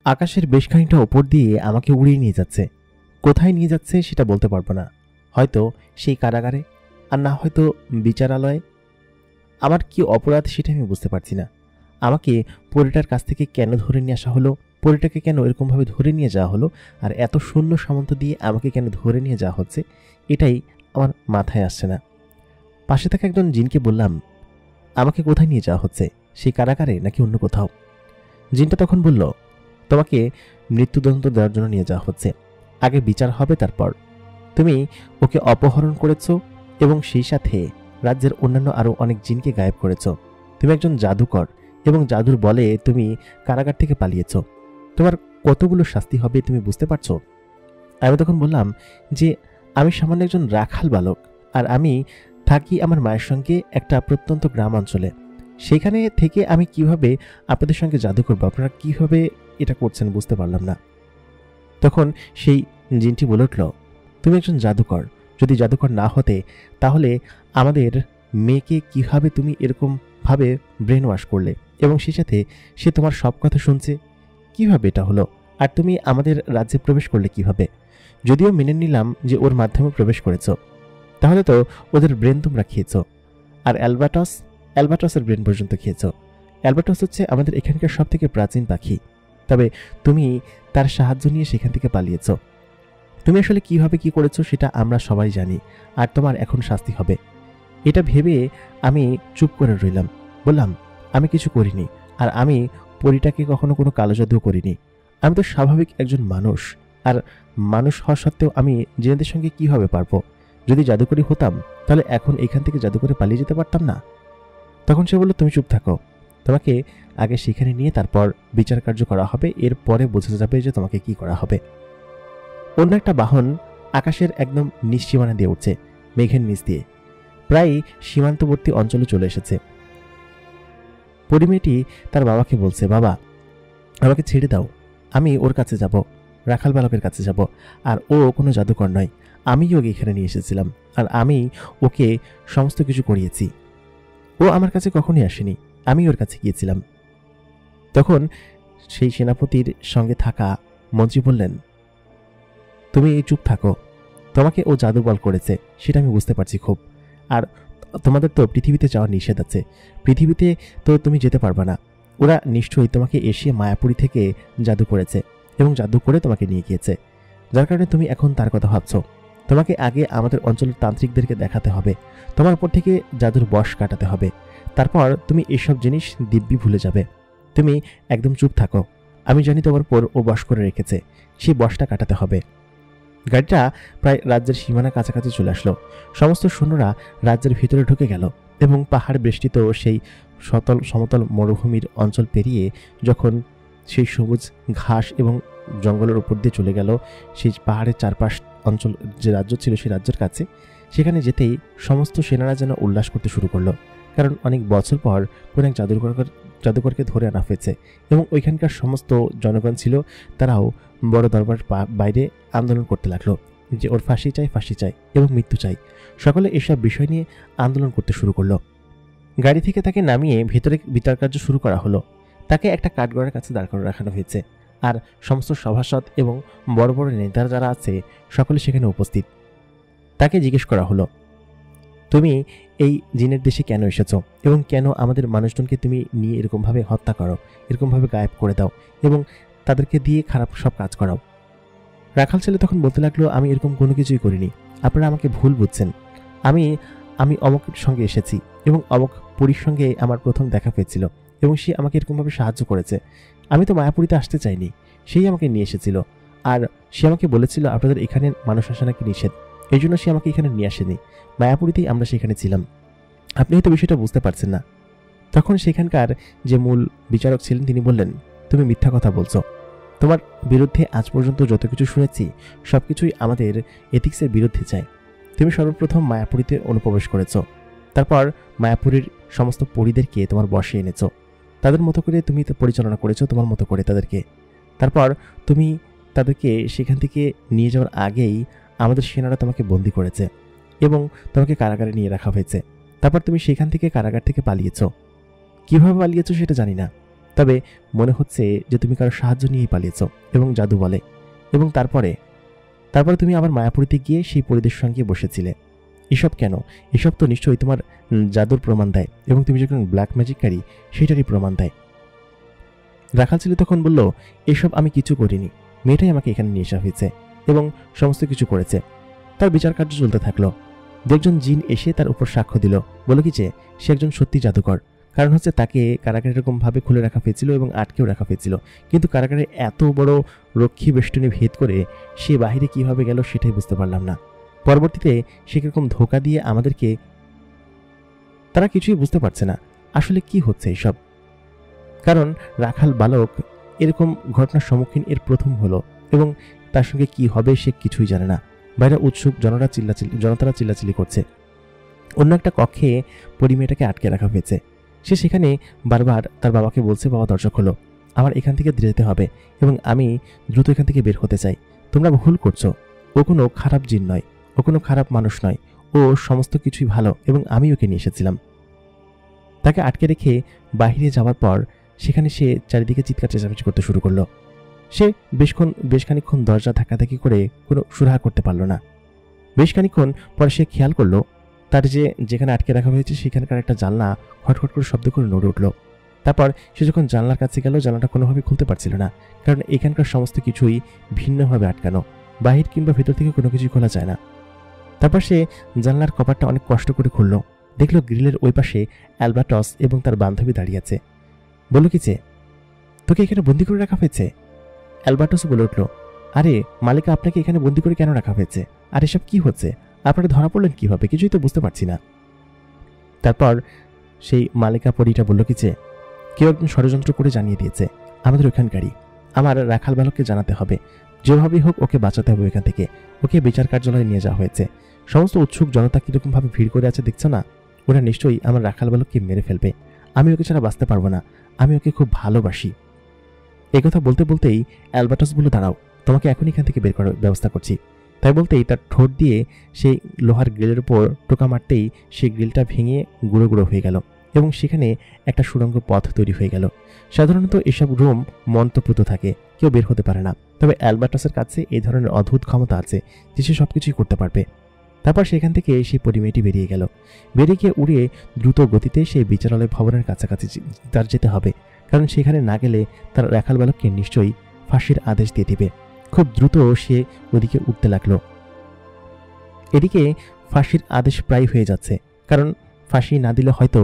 আকাশের বেশ খানিকটা ওপর দিয়ে আমাকে উড়িয়ে নিয়ে যাচ্ছে। কোথায় নিয়ে যাচ্ছে সেটা বলতে পারবো না। হয়তো সেই কারাগারে, আর না হয়তো বিচারালয়ে। আমার কি অপরাধ সেটা আমি বুঝতে পারছি না। আমাকে পরীটার কাছ থেকে কেন ধরে নিয়ে আসা হলো, পরীটাকে কেন এরকমভাবে ধরে নিয়ে যাওয়া হলো, আর এত শূন্য সামন্ত দিয়ে আমাকে কেন ধরে নিয়ে যাওয়া হচ্ছে, এটাই আমার মাথায় আসছে না। পাশে থাকা একজন জিনকে বললাম, আমাকে কোথায় নিয়ে যাওয়া হচ্ছে, সেই কারাগারে নাকি অন্য কোথাও? জিনটা তখন বলল, তোমাকে মৃত্যুদণ্ড দেওয়ার জন্য নিয়ে যাওয়া হচ্ছে। আগে বিচার হবে, তারপর। তুমি ওকে অপহরণ করেছ এবং সেই সাথে রাজ্যের অন্যান্য আরও অনেক জিনকে গায়েব করেছ। তুমি একজন জাদুকর এবং জাদুর বলে তুমি কারাগার থেকে পালিয়েছ। তোমার কতগুলো শাস্তি হবে তুমি বুঝতে পারছো? আমি তখন বললাম যে আমি সামান্য একজন রাখাল বালক, আর আমি থাকি আমার মায়ের সঙ্গে একটা প্রত্যন্ত গ্রাম অঞ্চলে। সেখানে থেকে আমি কিভাবে আপনাদের সঙ্গে জাদু করবো, আপনারা কিভাবে এটা করছেন বুঝতে পারলাম না। তখন সেই জিনটি বলে উঠল, তুমি একজন জাদুকর, যদি জাদুকর না হতে তাহলে আমাদের মেয়েকে কিভাবে তুমি এরকমভাবে ব্রেন ওয়াশ করলে, এবং সেই সাথে সে তোমার সব কথা শুনছে, কিভাবে এটা হলো? আর তুমি আমাদের রাজ্যে প্রবেশ করলে কিভাবে? যদিও মেনে নিলাম যে ওর মাধ্যমে প্রবেশ করেছ, তাহলে তো ওদের ব্রেন তোমরা খেয়েছ। আর অ্যালবাটসের ব্রেন পর্যন্ত খেয়েছ। অ্যালবাটস হচ্ছে আমাদের এখানকার সব থেকে প্রাচীন পাখি, তবে তুমি তার সাহায্য নিয়ে সেখান থেকে পালিয়েছ। তুমি আসলে কিভাবে কি করেছো সেটা আমরা সবাই জানি, আর তোমার এখন শাস্তি হবে। এটা ভেবে আমি চুপ করে রইলাম। বললাম, আমি কিছু করিনি, আর আমি পরীটাকে কখনো কোনো কালো জাদু করিনি। আমি তো স্বাভাবিক একজন মানুষ, আর মানুষ হওয়া সত্ত্বেও আমি জিনেদের সঙ্গে কিভাবে পারবো? যদি জাদুকরি হতাম তাহলে এখন এখান থেকে জাদু করে পালিয়ে যেতে পারতাম না। তখন সে বলল, তুমি চুপ থাকো, তোমাকে আগে সেখানে নিয়ে তারপর বিচার কার্য করা হবে, এরপরে বোঝা যাবে যে তোমাকে কি করা হবে। অন্য একটা বাহন আকাশের একদম নিচ সীমানা দিয়ে উঠছে, মেঘের নিচ দিয়ে, প্রায় সীমান্তবর্তী অঞ্চলে চলে এসেছে। পরিমেয়েটি তার বাবাকে বলছে, বাবা, আমাকে ছেড়ে দাও, আমি ওর কাছে যাব, রাখাল বালকের কাছে যাব। আর ও কোনো জাদুকর নয়, আমি ওকে এখানে নিয়ে এসেছিলাম, আর আমি ওকে সমস্ত কিছু করিয়েছি। ও আমার কাছে কখনই আসেনি, আমি ওর কাছে গিয়েছিলাম। তখন সেই সেনাপতির সঙ্গে থাকা মন্ত্রী বললেন, তুমি চুপ থাকো, তোমাকে ও জাদু বল করেছে সেটা আমি বুঝতে পারছি খুব। আর তোমাদের তো পৃথিবীতে যাওয়ার নিষেধ আছে, পৃথিবীতে তো তুমি যেতে পারবে না। ওরা নিশ্চয়ই তোমাকে এশিয়া মায়াপুরী থেকে জাদু করেছে এবং জাদু করে তোমাকে নিয়ে গিয়েছে, যার কারণে তুমি এখন তার কথা ভাবছো। তোমাকে আগে আমাদের অঞ্চলের তান্ত্রিকদেরকে দেখাতে হবে, তোমার উপর থেকে জাদুর বশ কাটাতে হবে, তারপর তুমি এসব জিনিস দিব্যি ভুলে যাবে। তুমি একদম চুপ থাকো, আমি জানি তোমার পর ও বশ করে রেখেছে, সেই বশটা কাটাতে হবে। গাড়িটা প্রায় রাজ্যের সীমানার কাছাকাছি চলে আসলো। সমস্ত সৈন্যরা রাজ্যের ভিতরে ঢুকে গেল এবং পাহাড় বেষ্টিত সেই সমতল মরুভূমির অঞ্চল পেরিয়ে যখন সেই সবুজ ঘাস এবং জঙ্গলের উপর দিয়ে চলে গেল সেই পাহাড়ের চারপাশ অঞ্চল যে রাজ্য ছিল সেই রাজ্যের কাছে, সেখানে যেতেই সমস্ত সেনারা যেন উল্লাস করতে শুরু করলো, কারণ অনেক বছর পর কোন এক জাদুকরকে ধরে আনা হয়েছে এবং ওইখানকার সমস্ত জনগণ ছিল, তারাও বড় দরবার বাইরে আন্দোলন করতে লাগলো যে ওর ফাঁসি চাই এবং মৃত্যু চাই। সকলে এসব বিষয় নিয়ে আন্দোলন করতে শুরু করলো। গাড়ি থেকে তাকে নামিয়ে ভেতরে বিচার কার্য শুরু করা হলো। তাকে একটা কাঠগড়ার কাছে দাঁড় করে রাখানো হয়েছে, আর সমস্ত সভাসদ এবং বড় বড় নেতারা যারা আছে সকলে সেখানে উপস্থিত। তাকে জিজ্ঞেস করা হলো, তুমি এই জিনের দেশে কেন এসেছো এবং কেন আমাদের মানুষজনকে তুমি নিয়ে এরকমভাবে হত্যা করো, এরকমভাবে গায়েব করে দাও এবং তাদেরকে দিয়ে খারাপ সব কাজ করাও? রাখাল ছেলে তখন বলতে লাগলো, আমি এরকম কোনো কিছুই করিনি, আপনারা আমাকে ভুল বুঝছেন। আমি আমি অমকের সঙ্গে এসেছি এবং অমক পুরীর সঙ্গে আমার প্রথম দেখা পেয়েছিল এবং সে আমাকে এরকমভাবে সাহায্য করেছে। আমি তো মায়াপুরীতে আসতে চাইনি, সেই আমাকে নিয়ে এসেছিল, আর সে আমাকে বলেছিল আপনাদের এখানে মানুষ আসা নাকি নিষেধ, এই জন্য সে আমাকে এখানে নিয়ে আসেনি। মায়াপুরীতেই আমরা সেখানে ছিলাম, আপনি হয়তো বিষয়টা বুঝতে পারছেন না। তখন সেখানকার যে মূল বিচারক ছিলেন তিনি বললেন, তুমি মিথ্যা কথা বলছো, তোমার বিরুদ্ধে আজ পর্যন্ত যত কিছু শুনেছি সবকিছুই আমাদের এথিক্সের বিরুদ্ধে যায়। তুমি সর্বপ্রথম মায়াপুরীতে অনুপ্রবেশ করেছ, তারপর মায়াপুরীর সমস্ত পরীদেরকে তোমার বশে এনেছ, তাদের মতো করে তুমি পরিচালনা করেছো, তোমার মতো করে তাদেরকে। তারপর তুমি তাদেরকে সেখান থেকে নিয়ে যাওয়ার আগেই আমাদের সেনারা তোমাকে বন্দি করেছে এবং তোমাকে কারাগারে নিয়ে রাখা হয়েছে। তারপর তুমি সেখান থেকে কারাগার থেকে পালিয়েছ। কিভাবে পালিয়েছ সেটা জানি না, তবে মনে হচ্ছে যে তুমি কারো সাহায্য নিয়েই পালিয়েছ এবং জাদু বলে। এবং তারপরে তুমি আবার মায়াপুরীতে গিয়ে সেই পরিদের সঙ্গে বসেছিলে। এসব কেন? এসব তো নিশ্চয়ই তোমার জাদুর প্রমাণ দেয় এবং তুমি যখন ব্ল্যাক ম্যাজিককারী সেটারই প্রমাণ দেয়। রাখাল ছেলে তখন বলল, এসব আমি কিছু করিনি, মেয়েটাই আমাকে এখানে নিয়ে আসা হয়েছে এবং সমস্ত কিছু করেছে। তার বিচার কার্য চলতে থাকলো। একজন জিন এসে তার উপর সাক্ষ্য দিল, বলল কি যে সে একজন সত্যি জাদুকর। কারণ হচ্ছে তাকে কারাগারে এরকমভাবে খুলে রাখা হয়েছিল এবং আটকেও রাখা হয়েছিল, কিন্তু কারাগারে এত বড় রক্ষী বেষ্টনী ভেদ করে সে বাহিরে কিভাবে গেল সেটাই বুঝতে পারলাম না। পরবর্তীতে সে কিরকম ধোঁকা দিয়ে আমাদেরকে, তারা কিছুই বুঝতে পারছে না আসলে কি হচ্ছে এইসব। কারণ রাখাল বালক এরকম ঘটনার সম্মুখীন এর প্রথম হলো এবং তার সঙ্গে কি হবে সে কিছুই জানে না। বাইরে উৎসুক জনতারা চিল্লাচিল্লি করছে। অন্য একটা কক্ষে পরিমেয়েটাকে আটকে রাখা হয়েছে। সে সেখানে বারবার তার বাবাকে বলছে, বাবা দরজা খোলো, আমার এখান থেকে যেতে হবে এবং আমি দ্রুত এখান থেকে বের হতে চাই। তোমরা ভুল করছো, ও কোনো খারাপ জিন নয়, ও কোনো খারাপ মানুষ নয়, ও সমস্ত কিছুই ভালো এবং আমি ওকে নিয়ে এসেছিলাম। তাকে আটকে রেখে বাহিরে যাওয়ার পর সেখানে সে চারিদিকে চিৎকার চেঁচামেচি করতে শুরু করলো। সে বেশ খানিকক্ষণ দরজা ধাক্কাধাক্কি করে কোনো সুরাহা করতে পারল না। বেশ খানিকক্ষণ পরে সে খেয়াল করলো তার যেখানে আটকে রাখা হয়েছে সেখানকার একটা জানলা খটখট করে শব্দ করে নড়ে উঠল। তারপর সে যখন জানলার কাছে গেল, জানলাটা কোনোভাবে খুলতে পারছিল না, কারণ এখানকার সমস্ত কিছুই ভিন্নভাবে আটকানো, বাহির কিংবা ভেতর থেকে কোনো কিছুই খোলা যায় না। তারপর সে জানলার কপাটটা অনেক কষ্ট করে খুলল। দেখল গ্রিলের ওই পাশে অ্যালবাটস এবং তার বান্ধবী দাঁড়িয়ে আছে। বলল কি যে, তোকে এখানে বন্দি করে রাখা হয়েছে? অ্যালবার্টাসও বলে উঠল, আরে মালিকা, আপনাকে এখানে বন্দি করে কেন রাখা হয়েছে? আর এসব কি হচ্ছে? আপনারা ধরা পড়লেন কিভাবে? কিছুই তো বুঝতে পারছি না। তারপর সেই মালিকা পরীটা বলল কি যে, কেউ একজন ষড়যন্ত্র করে জানিয়ে দিয়েছে আমাদের ওখানকারই। আমার রাখাল বালককে জানাতে হবে, যেভাবেই হোক ওকে বাঁচাতে হবে এখান থেকে। ওকে বিচার কার্যালয়ে নিয়ে যাওয়া হয়েছে। সমস্ত উৎসুক জনতা কিরকমভাবে ভিড় করে আছে দেখছো না? ওরা নিশ্চয়ই আমার রাখাল বালককে মেরে ফেলবে। আমি ওকে ছাড়া বাঁচতে পারবো না, আমি ওকে খুব ভালোবাসি। এই কথা বলতে বলতেই অ্যালবার্টাস বলল, দাঁড়াও, তোমাকে এখন এখান থেকে বের করার ব্যবস্থা করছি। তাই বলতেই তার ঠোঁট দিয়ে সেই লোহার গ্রিলের উপর টোকা মারতেই সেই গ্রিলটা ভেঙে গুঁড়ো গুঁড়ো হয়ে গেল এবং সেখানে একটা সুড়ঙ্গ পথ তৈরি হয়ে গেল। সাধারণত এসব রুম মন্ত্রপ্রুত থাকে, কেউ বের হতে পারে না, তবে অ্যালবার্টাসের কাছে এই ধরনের অদ্ভুত ক্ষমতা আছে যে সে সবকিছুই করতে পারবে। তারপর সেখান থেকে সেই পরিমেয়টি বেরিয়ে গেল। বেরিয়ে গিয়ে উড়ে দ্রুত গতিতে সেই বিচারালয় ভবনের কাছাকাছি তার যেতে হবে, কারণ সেখানে না গেলে তার রাখাল বালককে নিশ্চয়ই ফাঁসির আদেশ দিয়ে দিবে। খুব দ্রুত সে ওদিকে উঠতে লাগলো। এদিকে ফাঁসির আদেশ প্রায় হয়ে যাচ্ছে, কারণ ফাঁসি না দিলে হয়তো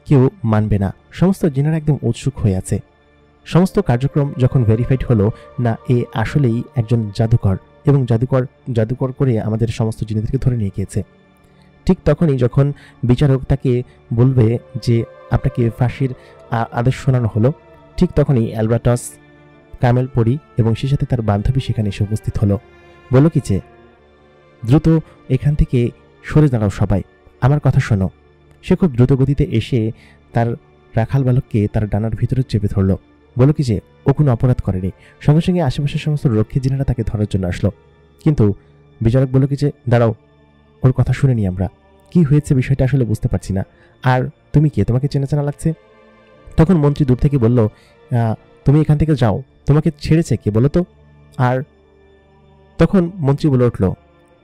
কেউ মানবে না। সমস্ত জিনেরা একদম উৎসুক হয়ে আছে। সমস্ত কার্যক্রম যখন ভেরিফাইড হলো না এ আসলেই একজন জাদুকর এবং জাদুকর করে আমাদের সমস্ত জিনেদেরকে ধরে নিয়ে গিয়েছে, ঠিক তখনই যখন বিচারক তাকে বলবে যে আপনাকে ফাঁসির আদেশ শোনানো হলো, ঠিক তখনই অ্যালবার্টাস, কামেল পরি এবং সে সাথে তার বান্ধবী সেখানে এসে উপস্থিত হলো। বলল কি যে, দ্রুত এখান থেকে সরে দাঁড়াও সবাই, আমার কথা শোনো। সে খুব দ্রুত গতিতে এসে তার রাখাল বালককে তার ডানার ভিতরে চেপে ধরল। বলল কি যে ও কোনো অপরাধ করেনি। সঙ্গে সঙ্গে আশেপাশের সমস্ত রক্ষী জিনেরা তাকে ধরার জন্য আসলো, কিন্তু বিচারক বলল কি যে, দাঁড়াও, ওর কথা শুনিনি আমরা, কি হয়েছে বিষয়টা আসলে বুঝতে পারছি না। আর তুমি কে? তোমাকে চেনা চেনা লাগছে। তখন মন্ত্রী দূর থেকে বলল, তুমি এখান থেকে যাও, তোমাকে ছেড়েছে কে বলো তো? আর তখন মন্ত্রী বলে উঠল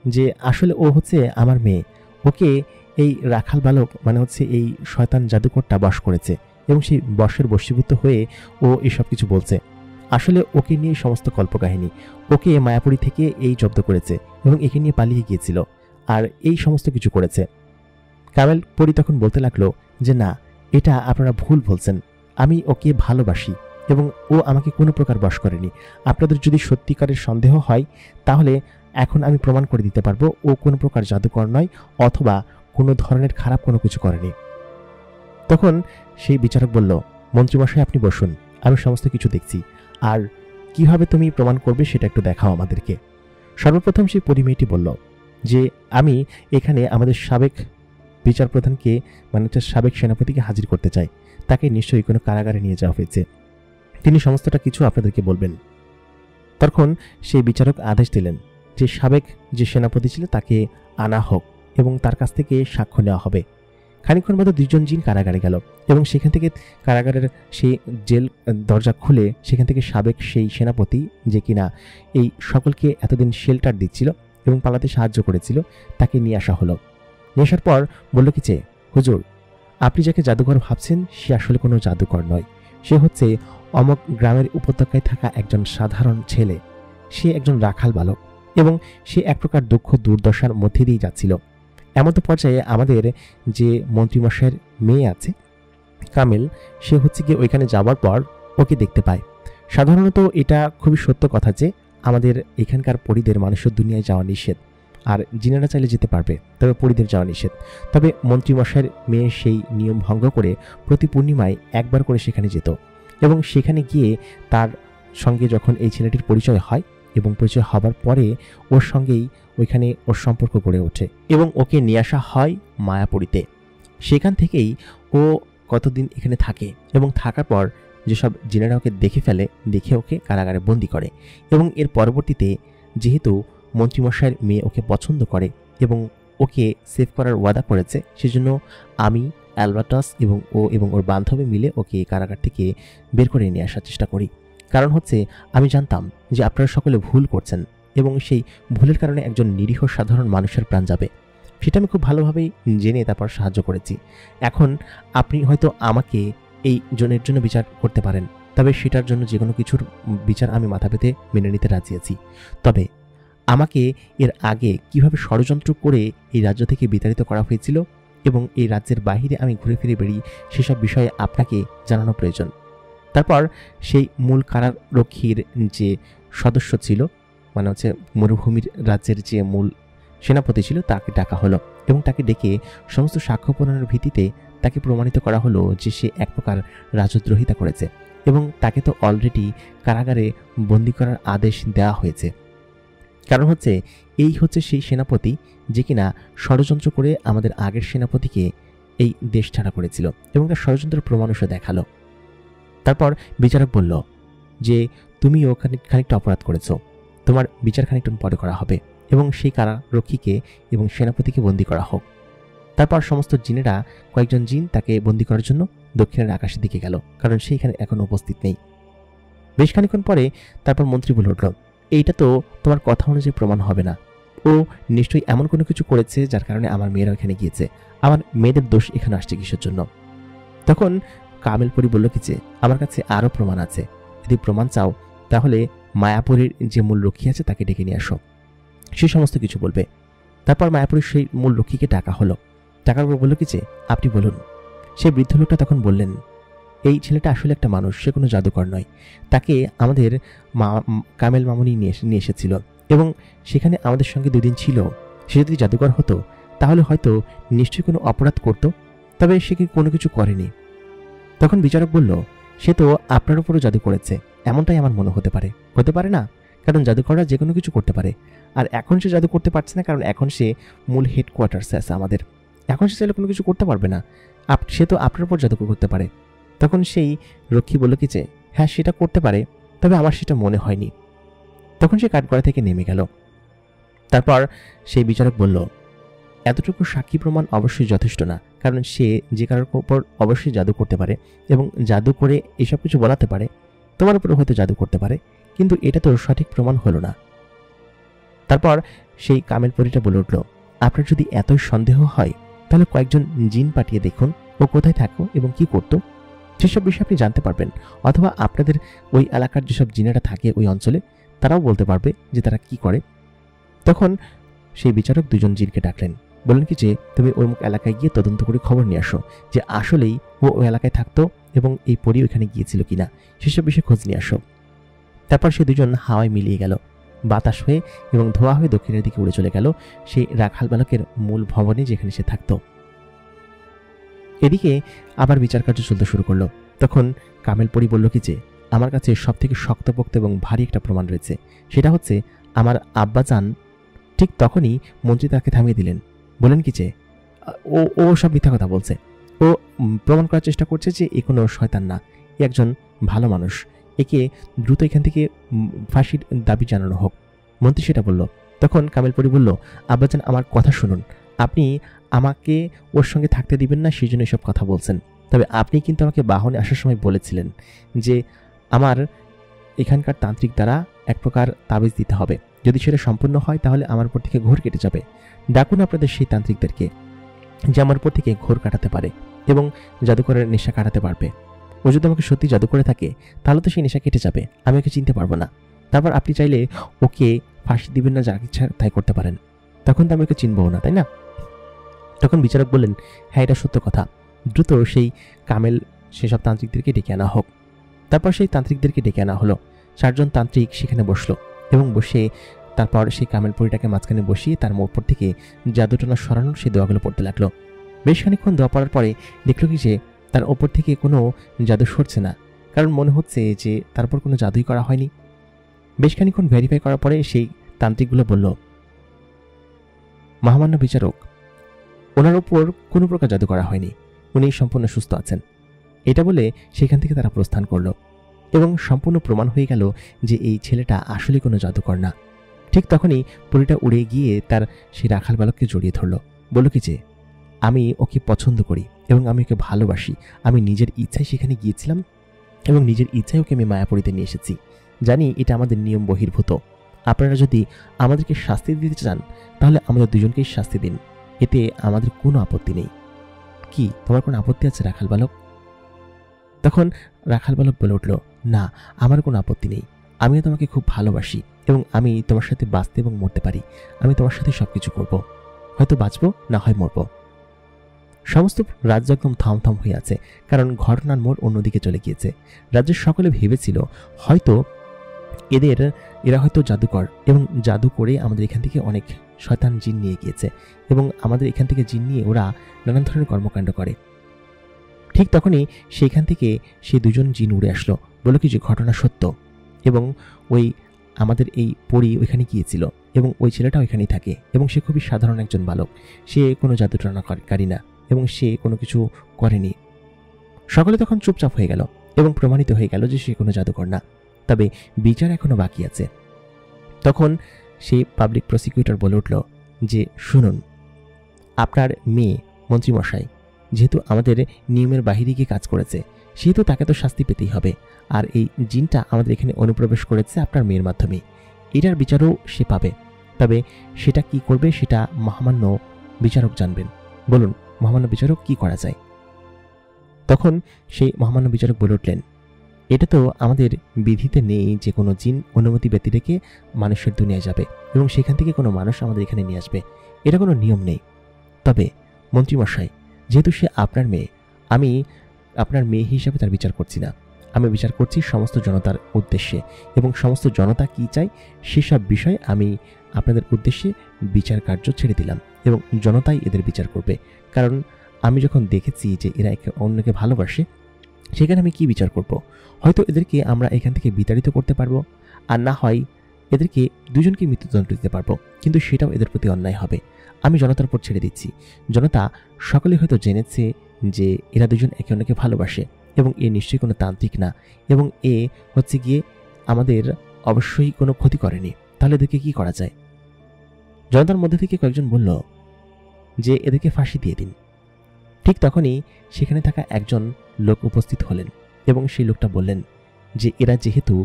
যে আসলে ও হচ্ছে আমার মেয়ে, ওকে এই রাখাল বালক মানে হচ্ছে এই শয়তান জাদুকরটা বশ করেছে এবং সেই বশের বশীভূত হয়ে ও এসব কিছু বলছে। আসলে ওকে নিয়ে সমস্ত কল্পকাহিনী, ওকে মায়াপুরী থেকে এই জব্দ করেছে এবং একে নিয়ে পালিয়ে গিয়েছিল আর এই সমস্ত কিছু করেছে। কামেল পরি তখন বলতে লাগলো যে না, এটা আপনারা ভুল বলছেন, আমি ওকে ভালোবাসি এবং ও আমাকে কোনো প্রকার বশ করেনি। আপনাদের যদি সত্যিকারের সন্দেহ হয় তাহলে এখন আমি প্রমাণ করে দিতে পারবো ও কোনো প্রকার জাদুকর নয় অথবা কোনো ধরনের খারাপ কোনো কিছু করেনি। তখন সেই বিচারক বলল, মন্ত্রীমশাই আপনি বসুন, আমি সমস্ত কিছু দেখছি, আর কিভাবে তুমি প্রমাণ করবে সেটা একটু দেখাও আমাদেরকে। সর্বপ্রথম সেই পরিমেয়টি বলল যে আমি এখানে আমাদের সাবেক বিচার প্রধানকে মানে হচ্ছে সাবেক সেনাপতিকে হাজির করতে চাই। তাকে নিশ্চয়ই কোনো কারাগারে নিয়ে যাওয়া হয়েছে, তিনি সমস্তটা কিছু আপনাদেরকে বলবেন। তখন সেই বিচারক আদেশ দিলেন যে সাবেক যে সেনাপতি ছিল তাকে আনা হোক এবং তার কাছ থেকে সাক্ষ্য নেওয়া হবে। খানিকক্ষণ বাদে দুইজন জিন কারাগারে গেল এবং সেখান থেকে কারাগারের সেই জেল দরজা খুলে সেখান থেকে সাবেক সেই সেনাপতি যে কিনা এই সকলকে এতদিন শেল্টার দিচ্ছিল এবং পালাতে সাহায্য করেছিল তাকে নিয়ে আসা হলো। নিয়ে আসার পর বলল কি যে, হুজুর, আপনি যাকে জাদুকর ভাবছেন সে আসলে কোনো জাদুকর নয়, সে হচ্ছে অমক গ্রামের উপত্যকায় থাকা একজন সাধারণ ছেলে। সে একজন রাখাল বালক এবং সে এক প্রকার দুঃখ দুর্দশার মধ্যে দিয়ে যাচ্ছিল। এমতো পর্যায়ে আমাদের যে মন্ত্রীমশাইয়ের মেয়ে আছে কামেল, সে হচ্ছে গিয়ে ওইখানে যাওয়ার পর ওকে দেখতে পায়। সাধারণত এটা খুবই সত্য কথা যে আমাদের এখানকার পরীদের মানুষের দুনিয়ায় যাওয়া নিষেধ, আর জিনেরা চাইলে যেতে পারবে, তবে পরীদের যাওয়া নিষেধ। তবে মন্ত্রীমশাইয়ের মেয়ে সেই নিয়ম ভঙ্গ করে প্রতি পূর্ণিমায় একবার করে সেখানে যেত এবং সেখানে গিয়ে তার সঙ্গে যখন এই ছেলেটির পরিচয় হয় এবং পরিচয় হবার পরে ওর সঙ্গেই ওইখানে ওর সম্পর্ক গড়ে ওঠে এবং ওকে নিয়ে আসা হয় মায়াপুরীতে। সেখান থেকেই ও কতদিন এখানে থাকে এবং থাকার পর যেসব জিনেরা ওকে দেখে ফেলে, দেখে ওকে কারাগারে বন্দি করে এবং এর পরবর্তীতে যেহেতু মন্ত্রীমশাইয়ের মেয়ে ওকে পছন্দ করে এবং ওকে সেভ করার ওয়াদা করেছে, সেজন্য আমি, অ্যালবার্টাস এবং ওর বান্ধবী মিলে ওকে কারাগার থেকে বের করে নিয়ে আসার চেষ্টা করি। কারণ হচ্ছে আমি জানতাম যে আপনারা সকলে ভুল করছেন এবং সেই ভুলের কারণে একজন নিরীহ সাধারণ মানুষের প্রাণ যাবে, সেটা আমি খুব ভালোভাবেই জেনে তারপর সাহায্য করেছি। এখন আপনি হয়তো আমাকে এই জনের জন্য বিচার করতে পারেন, তবে সেটার জন্য যে কোনো কিছুর বিচার আমি মাথা পেতে মেনে নিতে রাজি আছি। তবে আমাকে এর আগে কিভাবে ষড়যন্ত্র করে এই রাজ্য থেকে বিতাড়িত করা হয়েছিল এবং এই রাজ্যের বাহিরে আমি ঘুরে ফিরে বেরিয়ে সেসব বিষয়ে আপনাকে জানানো প্রয়োজন। তারপর সেই মূল কারারক্ষীর যে সদস্য ছিল, মানে হচ্ছে মরুভূমির রাজ্যের যে মূল সেনাপতি ছিল, তাকে ডাকা হলো এবং তাকে ডেকে সমস্ত সাক্ষ্য প্রমাণের ভিত্তিতে তাকে প্রমাণিত করা হলো যে সে এক প্রকার রাজদ্রোহিতা করেছে এবং তাকে তো অলরেডি কারাগারে বন্দি করার আদেশ দেওয়া হয়েছে। কারণ হচ্ছে এই হচ্ছে সেই সেনাপতি যে কিনা ষড়যন্ত্র করে আমাদের আগের সেনাপতিকে এই দেশ ছাড়া করেছিল এবং তার ষড়যন্ত্রের প্রমাণও দেখালো। তারপর বিচারক বলল যে তুমি ওখানে খানিকটা অপরাধ করেছো, তোমার বিচার খানিকটা পরে করা হবে এবং সেই কারারক্ষীকে এবং সেনাপতিকে বন্দী করা হোক। তারপর সমস্ত জিনেরা, কয়েকজন জিন তাকে বন্দী করার জন্য দক্ষিণের আকাশের দিকে গেল, কারণ সেইখানে এখন উপস্থিত নেই। বেশ খানিকক্ষণ পরে তারপর মন্ত্রী বলে উঠল, এইটা তো তোমার কথা অনুযায়ী প্রমাণ হবে না, ও নিশ্চয়ই এমন কোনো কিছু করেছে যার কারণে আমার মেয়েরা এখানে গিয়েছে, আমার মেয়েদের দোষ এখানে আসছে কিসের জন্য? তখন কামেল পরি বলল কি যে আমার কাছে আরও প্রমাণ আছে, যদি প্রমাণ চাও তাহলে মায়াপুরীর যে মূল রক্ষী আছে তাকে ডেকে নিয়ে আসো, সে সমস্ত কিছু বলবে। তারপর মায়াপুরীর সেই মূল রক্ষীকে ডাকা হলো। ডাকার পর বলল কি যে আপনি বলুন। সে বৃদ্ধ লোকটা তখন বললেন, এই ছেলেটা আসলে একটা মানুষ, সে কোনো জাদুকর নয়, তাকে আমাদের কামেল মামুনি নিয়ে এসেছিল এবং সেখানে আমাদের সঙ্গে 2 দিন ছিল। সে যদি জাদুকর হতো তাহলে হয়তো নিশ্চয়ই কোনো অপরাধ করত, তবে সে কি কোনো কিছু করেনি। তখন বিচারক বলল, সে তো আপনার উপরও জাদু করেছে, এমনটাই আমার মনে হতে পারে না, কারণ জাদুকররা যে কোনো কিছু করতে পারে। আর এখন সে জাদু করতে পারছে না কারণ এখন সে মূল হেডকোয়ার্টার্সে আছে আমাদের, এখন সে চাইলে কোনো কিছু করতে পারবে না, সে তো আপনার উপর জাদু করতে পারে। তখন সেই রক্ষী বলল কি যে হ্যাঁ সেটা করতে পারে, তবে আমার সেটা মনে হয়নি। তখন সে কাঠগড়া থেকে নেমে গেল। তারপর সেই বিচারক বলল, এতটুকু সাক্ষী প্রমাণ অবশ্যই যথেষ্ট না, কারণ সে যে কারোর উপর অবশ্যই জাদু করতে পারে এবং জাদু করে এসব কিছু বলাতে পারে, তোমার উপরে হয়তো জাদু করতে পারে, কিন্তু এটা তো সঠিক প্রমাণ হলো না। তারপর সেই কামেল পরীটা বলে উঠল, আপনার যদি এতই সন্দেহ হয় তাহলে কয়েকজন জিন পাঠিয়ে দেখুন ও কোথায় থাকো এবং কি করতো, সেসব বিষয়ে আপনি জানতে পারবেন। অথবা আপনাদের ওই এলাকার যেসব জিনেরা থাকে ওই অঞ্চলে তারাও বলতে পারবে যে তারা কি করে। তখন সেই বিচারক 2জন জিনকে ডাকলেন, বললেন কি যে তুমি ওই এলাকায় গিয়ে তদন্ত করে খবর নিয়ে আসো যে আসলেই ও ওই এলাকায় থাকতো এবং এই পরী ওইখানে গিয়েছিল কিনা, সেসব বিষয়ে খোঁজ নিয়ে আসো। তারপর সে 2জন হাওয়ায় মিলিয়ে গেল, বাতাস হয়ে এবং ধোয়া হয়ে দক্ষিণের দিকে উড়ে চলে গেল সেই রাখাল বালকের মূল ভবনে যেখানে সে থাকত। এদিকে আবার বিচার কার্য চলতে শুরু করলো। তখন কামেল পরি বলল কি যে আমার কাছে সব থেকে শক্তপোক্ত এবং ভারী একটা প্রমাণ রয়েছে, সেটা হচ্ছে আমার আব্বাজান। ঠিক তখনই মন্ত্রী তাকে থামিয়ে দিলেন, বলেন কি যে ও সব মিথ্যা কথা বলছে, ও প্রমাণ করার চেষ্টা করছে যে এ কোনো শয়তান না, এ একজন ভালো মানুষ, একে দ্রুত এখান থেকে ফাঁসির দাবি জানানো হোক। মন্ত্রী সেটা বলল। তখন কামেল পরি বলল, আব্বাজান আমার কথা শুনুন, আপনি আমাকে ওর সঙ্গে থাকতে দিবেন না, সেই জন্য এসব কথা বলছেন। তবে আপনি কিন্তু আমাকে বাহনে আসার সময় বলেছিলেন যে আমার এখানকার তান্ত্রিক দ্বারা এক প্রকার তাবিজ দিতে হবে, যদি সেটা সম্পূর্ণ হয় তাহলে আমার উপর থেকে ঘোর কেটে যাবে। ডাকুন আপনাদের সেই তান্ত্রিকদেরকে, যে আমার উপর থেকে ঘোর কাটাতে পারে এবং জাদুকরের নেশা কাটাতে পারবে। ও যদি আমাকে সত্যি জাদু করে থাকে তাহলে তো সেই নেশা কেটে যাবে, আমি ওকে চিনতে পারবো না। তারপর আপনি চাইলে ওকে ফাঁসি দিবেন না, যা ইচ্ছা তাই করতে পারেন, তখন তো আমি ওকে চিনবও না, তাই না? তখন বিচারক বললেন, হ্যাঁ এটা সত্য কথা, দ্রুত সেই কামেল সেসব তান্ত্রিকদেরকে ডেকে আনা হোক। তারপর সেই তান্ত্রিকদেরকে ডেকে আনা হলো। 4 জন তান্ত্রিক সেখানে বসলো এবং বসে তারপর সেই কামেল পরীটাকে মাঝখানে বসিয়ে তার উপর থেকে জাদুটনা সরানোর সেই দোয়াগুলো পড়তে লাগলো। বেশ খানিকক্ষণ দোয়া পড়ার পরে দেখলো কি যে তার ওপর থেকে কোনো জাদু সরছে না, কারণ মনে হচ্ছে যে তার উপর কোনো জাদুই করা হয়নি। বেশ খানিকক্ষণ ভেরিফাই করার পরে সেই তান্ত্রিকগুলো বলল, মহামান্য বিচারক, ওনার উপর কোনো প্রকার জাদু করা হয়নি, উনি সম্পূর্ণ সুস্থ আছেন। এটা বলে সেখান থেকে তারা প্রস্থান করল এবং সম্পূর্ণ প্রমাণ হয়ে গেল যে এই ছেলেটা আসলে কোনো জাদুকর না। ঠিক তখনই পরীটা উড়ে গিয়ে তার সেই রাখাল বালককে জড়িয়ে ধরল, বলল কি যে আমি ওকে পছন্দ করি এবং আমি ওকে ভালোবাসি, আমি নিজের ইচ্ছায় সেখানে গিয়েছিলাম এবং নিজের ইচ্ছায় ওকে আমি মায়াপুরীতে নিয়ে এসেছি। জানি এটা আমাদের নিয়ম বহির্ভূত, আপনারা যদি আমাদেরকে শাস্তি দিতে চান তাহলে আমাদের দুজনকেই শাস্তি দিন, এতে আমাদের কোনো আপত্তি নেই। কি তোমার কোনো আপত্তি আছে রাখাল বালক? তখন রাখাল বালক বলে উঠল, না আমার কোনো আপত্তি নেই, আমিও তোমাকে খুব ভালোবাসি এবং আমি তোমার সাথে বাঁচতে এবং মরতে পারি, আমি তোমার সাথে সবকিছু করব, হয়তো বাঁচবো না হয় মরব। সমস্ত রাজ্য একদম থমথম হয়ে আছে, কারণ ঘটনার মোড় অন্যদিকে চলে গিয়েছে। রাজ্যের সকলে ভেবেছিল হয়তো এরা হয়তো জাদুকর এবং জাদু করে আমাদের এখান থেকে অনেক শয়তান জিন নিয়ে গিয়েছে এবং আমাদের এখান থেকে জিন নিয়ে ওরা নানান ধরনের কর্মকাণ্ড করে। ঠিক তখনই সেইখান থেকে সেই 2 জন জিন উড়ে আসলো, বলল কি যে ঘটনা সত্য এবং ওই আমাদের এই পরী ওইখানে গিয়েছিল এবং ওই ছেলেটা ওইখানেই থাকে এবং সে খুবই সাধারণ একজন বালক, সে কোনো জাদুটনাকারী না এবং সে কোনো কিছু করেনি। সকলে তখন চুপচাপ হয়ে গেল এবং প্রমাণিত হয়ে গেল যে সে কোনো জাদুকর না। তবে বিচার এখনো বাকি আছে। তখন সেই পাবলিক প্রসিকিউটর বলে উঠল যে শুনুন, আপনার মেয়ে মন্ত্রীমশাই যেহেতু আমাদের নিয়মের বাহিরে গিয়ে কাজ করেছে, সেহেতু তাকে তো শাস্তি পেতেই হবে। আর এই জিনটা আমাদের এখানে অনুপ্রবেশ করেছে আপনার মেয়ের মাধ্যমে, এটার বিচারও সে পাবে। তবে সেটা কি করবে সেটা মহামান্য বিচারক জানবেন। বলুন মহামান্য বিচারক, কি করা যায়? তখন সেই মহামান্য বিচারক বলে উঠলেন, এটা তো আমাদের বিধিতে নেই যে কোনো জিন অনুমতি ব্যতি রেখে মানুষের দুনিয়ায় যাবে এবং সেখান থেকে কোনো মানুষ আমাদের এখানে নিয়ে আসবে, এটা কোনো নিয়ম নেই। তবে মন্ত্রীমশাই, যেহেতু সে আপনার মেয়ে, আমি আপনার মেয়ে হিসাবে তার বিচার করছি না, আমি বিচার করছি সমস্ত জনতার উদ্দেশ্যে এবং সমস্ত জনতা কি চায় সেসব বিষয় আমি আপনাদের উদ্দেশ্যে বিচার কার্য ছেড়ে দিলাম এবং জনতাই এদের বিচার করবে। কারণ আমি যখন দেখেছি যে এরা একে অন্যকে ভালোবাসে, সেখানে আমি কি বিচার করব? হয়তো এদেরকে আমরা এখান থেকে বিতাড়িত করতে পারবো, আর না হয় এদেরকে 2 জনকে মৃত্যুদণ্ড দিতে পারবো, কিন্তু সেটাও এদের প্রতি অন্যায় হবে। আমি জনতার উপর ছেড়ে দিচ্ছি। জনতা সকলে হয়তো জেনেছে যে এরা 2 জন একে অন্যকে ভালোবাসে এবং এ নিশ্চয়ই কোনো তান্ত্রিক না এবং এ হচ্ছে গিয়ে আমাদের অবশ্যই কোনো ক্ষতি করেনি, তাহলে এদেরকে কি করা যায়? জনতার মধ্যে থেকে কয়েকজন বলল যে এদেরকে ফাঁসি দিয়ে দিন। ঠিক তখনই সেখানে থাকা একজন লোক উপস্থিত হলেন এবং সেই লোকটা বললেন যে এরা যেহেতু